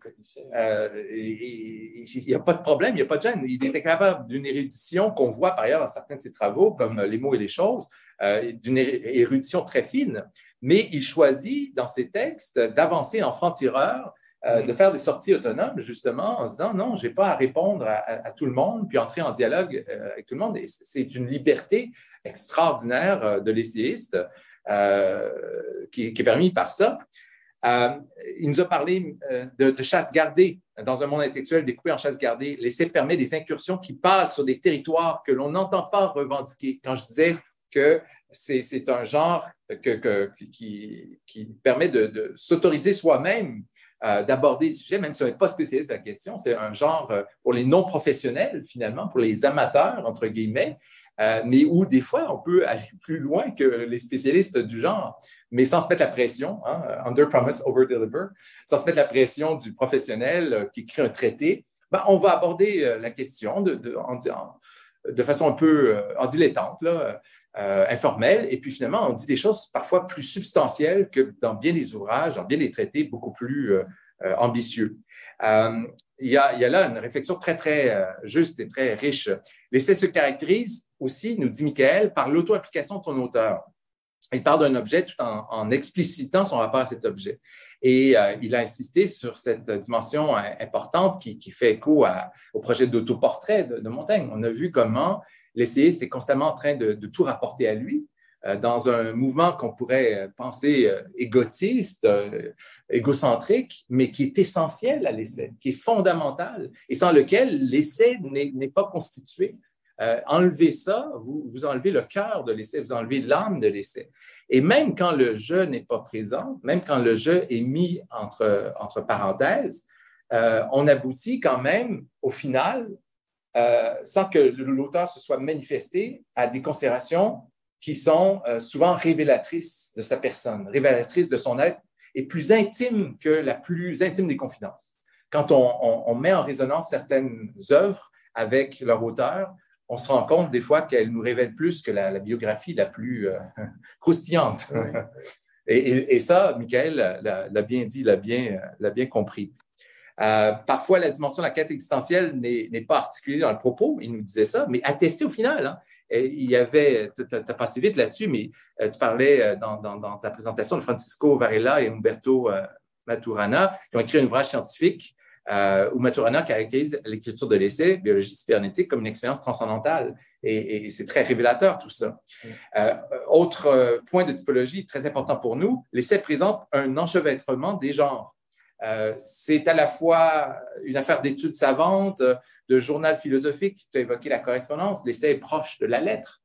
Il n'y a pas de problème, il n'y a pas de gêne. Il était capable d'une érudition qu'on voit par ailleurs dans certains de ses travaux, comme Les mots et les choses, d'une érudition très fine, mais il choisit dans ses textes d'avancer en franc-tireur, de faire des sorties autonomes, justement, en se disant non, je n'ai pas à répondre à tout le monde, puis entrer en dialogue avec tout le monde. Et c'est une liberté extraordinaire de l'essayiste qui est permise par ça. Il nous a parlé de chasse gardée. Dans un monde intellectuel découpé en chasse gardée, l'essai permet des incursions qui passent sur des territoires que l'on n'entend pas revendiquer. Quand je disais que c'est un genre qui permet de s'autoriser soi-même d'aborder des sujets, même si on n'est pas spécialiste de la question. C'est un genre pour les non-professionnels, finalement, pour les amateurs, entre guillemets, mais où des fois, on peut aller plus loin que les spécialistes du genre, mais sans se mettre la pression, hein, under promise, over deliver, sans se mettre la pression du professionnel qui écrit un traité. Ben, on va aborder la question de façon un peu en dilettante, là, informelle, et puis finalement, on dit des choses parfois plus substantielles que dans bien des ouvrages, dans bien des traités beaucoup plus ambitieux. Il y a là une réflexion très, très juste et très riche. L'essai se caractérise aussi, nous dit Michael, par l'auto-application de son auteur. Il parle d'un objet tout en explicitant son rapport à cet objet. Et il a insisté sur cette dimension importante qui fait écho au projet d'autoportrait de Montaigne. On a vu comment l'essayiste est constamment en train de tout rapporter à lui, dans un mouvement qu'on pourrait penser égotiste, égocentrique, mais qui est essentiel à l'essai, qui est fondamental, et sans lequel l'essai n'est pas constitué. Enlevez ça, vous enlevez le cœur de l'essai, vous enlevez l'âme de l'essai. Et même quand le je n'est pas présent, même quand le je est mis entre parenthèses, on aboutit quand même, au final, sans que l'auteur se soit manifesté, à des considérations qui sont souvent révélatrices de sa personne, révélatrices de son être, et plus intimes que la plus intime des confidences. Quand on met en résonance certaines œuvres avec leur auteur, on se rend compte des fois qu'elles nous révèlent plus que la biographie la plus croustillante. Oui. Et ça, Michael l'a bien dit, l'a bien compris. Parfois, la dimension de la quête existentielle n'est pas articulée dans le propos, il nous disait ça, mais attestée au final. Hein. Il y avait, tu as passé vite là-dessus, mais tu parlais dans ta présentation de Francisco Varela et Umberto Maturana, qui ont écrit un ouvrage scientifique où Maturana caractérise l'écriture de l'essai, biologie cybernétique, comme une expérience transcendantale. Et c'est très révélateur, tout ça. Autre point de typologie très important pour nous, l'essai présente un enchevêtrement des genres. C'est à la fois une affaire d'études savantes, de journal philosophique, tu as évoqué la correspondance, l'essai est proche de la lettre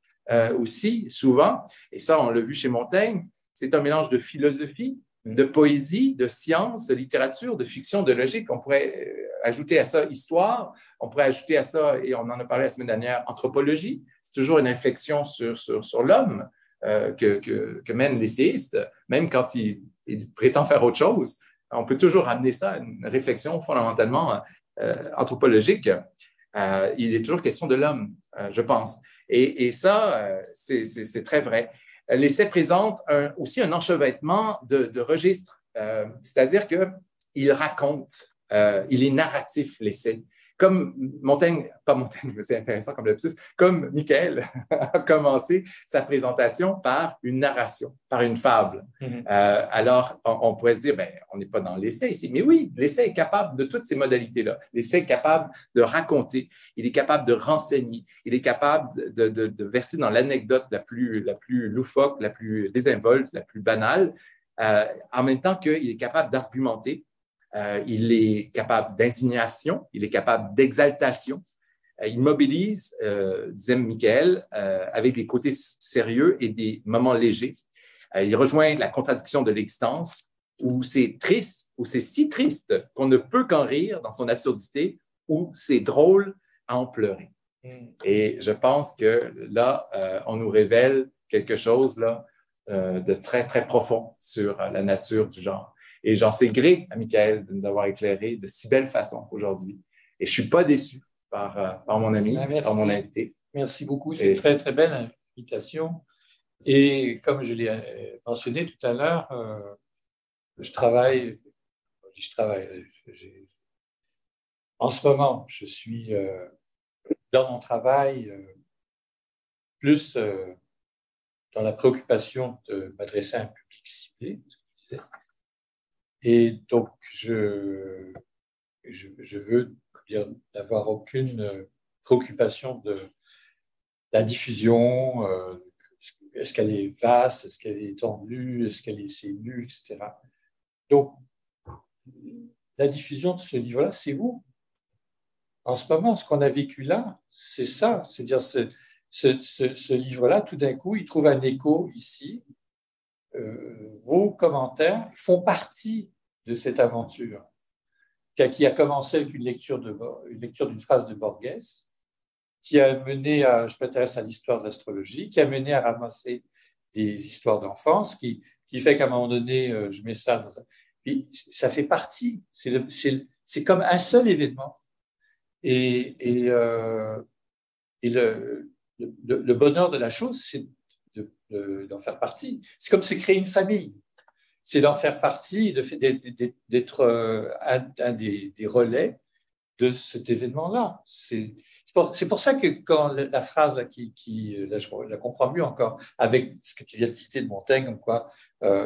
aussi, souvent, et ça, on l'a vu chez Montaigne, c'est un mélange de philosophie, de poésie, de science, de littérature, de fiction, de logique. On pourrait ajouter à ça histoire, on pourrait ajouter à ça, et on en a parlé la semaine dernière, anthropologie. C'est toujours une réflexion sur l'homme que mène l'essayiste, même quand il prétend faire autre chose. On peut toujours amener ça à une réflexion fondamentalement anthropologique. Il est toujours question de l'homme, je pense. Et ça, c'est très vrai. L'essai présente aussi un enchevêtrement de registres, c'est-à-dire qu'il raconte, il est narratif, l'essai. Comme Montaigne, pas Montaigne, mais c'est intéressant comme lapsus, comme Michael a commencé sa présentation par une narration, par une fable. Mm-hmm. Alors, on pourrait se dire, ben, on n'est pas dans l'essai ici, mais oui, l'essai est capable de toutes ces modalités-là. L'essai est capable de raconter, il est capable de renseigner, il est capable de verser dans l'anecdote la plus loufoque, la plus désinvolte, la plus banale, en même temps qu'il est capable d'argumenter. Il est capable d'indignation, il est capable d'exaltation. Il mobilise, disait Michael, avec des côtés sérieux et des moments légers. Il rejoint la contradiction de l'existence, où c'est triste, où c'est si triste qu'on ne peut qu'en rire dans son absurdité, où c'est drôle à en pleurer. Et je pense que là, on nous révèle quelque chose là, de très, très profond sur la nature du genre. Et j'en sais gré à Michael de nous avoir éclairé de si belle façon aujourd'hui. Et je ne suis pas déçu par mon ami, par mon invité. Merci beaucoup. C'est une très, très belle invitation. Et comme je l'ai mentionné tout à l'heure, en ce moment, je suis dans mon travail plus dans la préoccupation de m'adresser à un public ciblé, ce que je disais. Et donc, je veux dire n'avoir aucune préoccupation de la diffusion. Est-ce qu'elle est vaste? Est-ce qu'elle est étendue? Est-ce qu'elle est lue, etc. Donc, la diffusion de ce livre-là, c'est vous. En ce moment, ce qu'on a vécu là, c'est ça. C'est-à-dire, ce livre-là, tout d'un coup, il trouve un écho ici. Vos commentaires font partie de cette aventure qui a commencé avec une lecture d'une phrase de Borges, qui a mené à, je m'intéresse à l'histoire de l'astrologie, qui a mené à ramasser des histoires d'enfance, qui fait qu'à un moment donné, je mets ça dans un... Puis ça fait partie, c'est comme un seul événement. Et le bonheur de la chose, c'est d'en faire partie. C'est comme se créer une famille. C'est d'en faire partie, d'être un des relais de cet événement-là. C'est pour ça que quand la phrase là, là, je la comprends mieux encore avec ce que tu viens de citer de Montaigne, comme quoi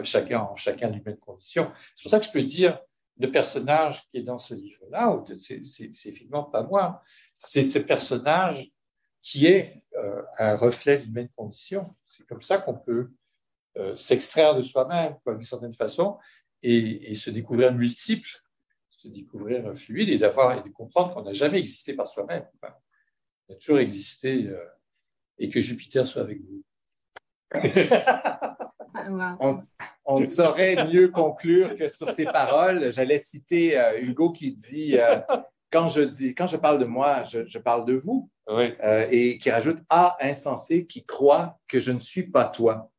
chacun lui met de conditions. C'est pour ça que je peux dire le personnage qui est dans ce livre-là, c'est finalement pas moi, c'est ce personnage qui est un reflet d'une même condition. C'est comme ça qu'on peut s'extraire de soi-même, d'une certaine façon, et se découvrir multiple, se découvrir fluide, et de comprendre qu'on n'a jamais existé par soi-même. On a toujours existé, et que Jupiter soit avec vous. On ne saurait mieux conclure que sur ces paroles. J'allais citer Hugo qui dit quand je parle de moi, je parle de vous. Oui. Et qui rajoute Ah, insensé, qui croit que je ne suis pas toi.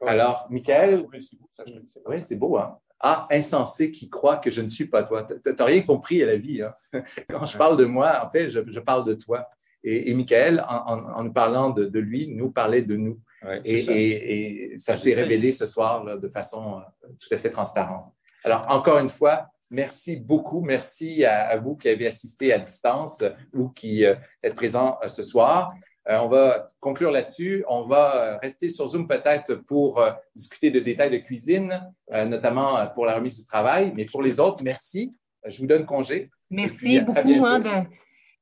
Oui. Alors, Michael, oui, c'est beau, hein? Ah, insensé, qui croit que je ne suis pas toi. Tu n'as rien compris à la vie. Hein? Quand je parle de moi, en fait, je parle de toi. Et Michael, en nous parlant de lui, nous parlait de nous. Ouais, et ça s'est révélé ce soir là, de façon tout à fait transparente. Alors, encore une fois, merci beaucoup. Merci à vous qui avez assisté à distance ou qui êtes présents ce soir. On va conclure là-dessus. On va rester sur Zoom peut-être pour discuter de détails de cuisine, notamment pour la remise du travail. Mais pour les autres, merci. Je vous donne congé. Merci beaucoup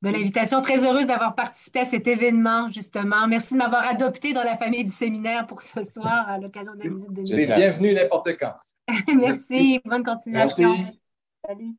de l'invitation. Très heureuse d'avoir participé à cet événement, justement. Merci de m'avoir adopté dans la famille du séminaire pour ce soir à l'occasion de la visite de Michael. Bienvenue n'importe quand. Merci. Bonne continuation. Merci. Salut.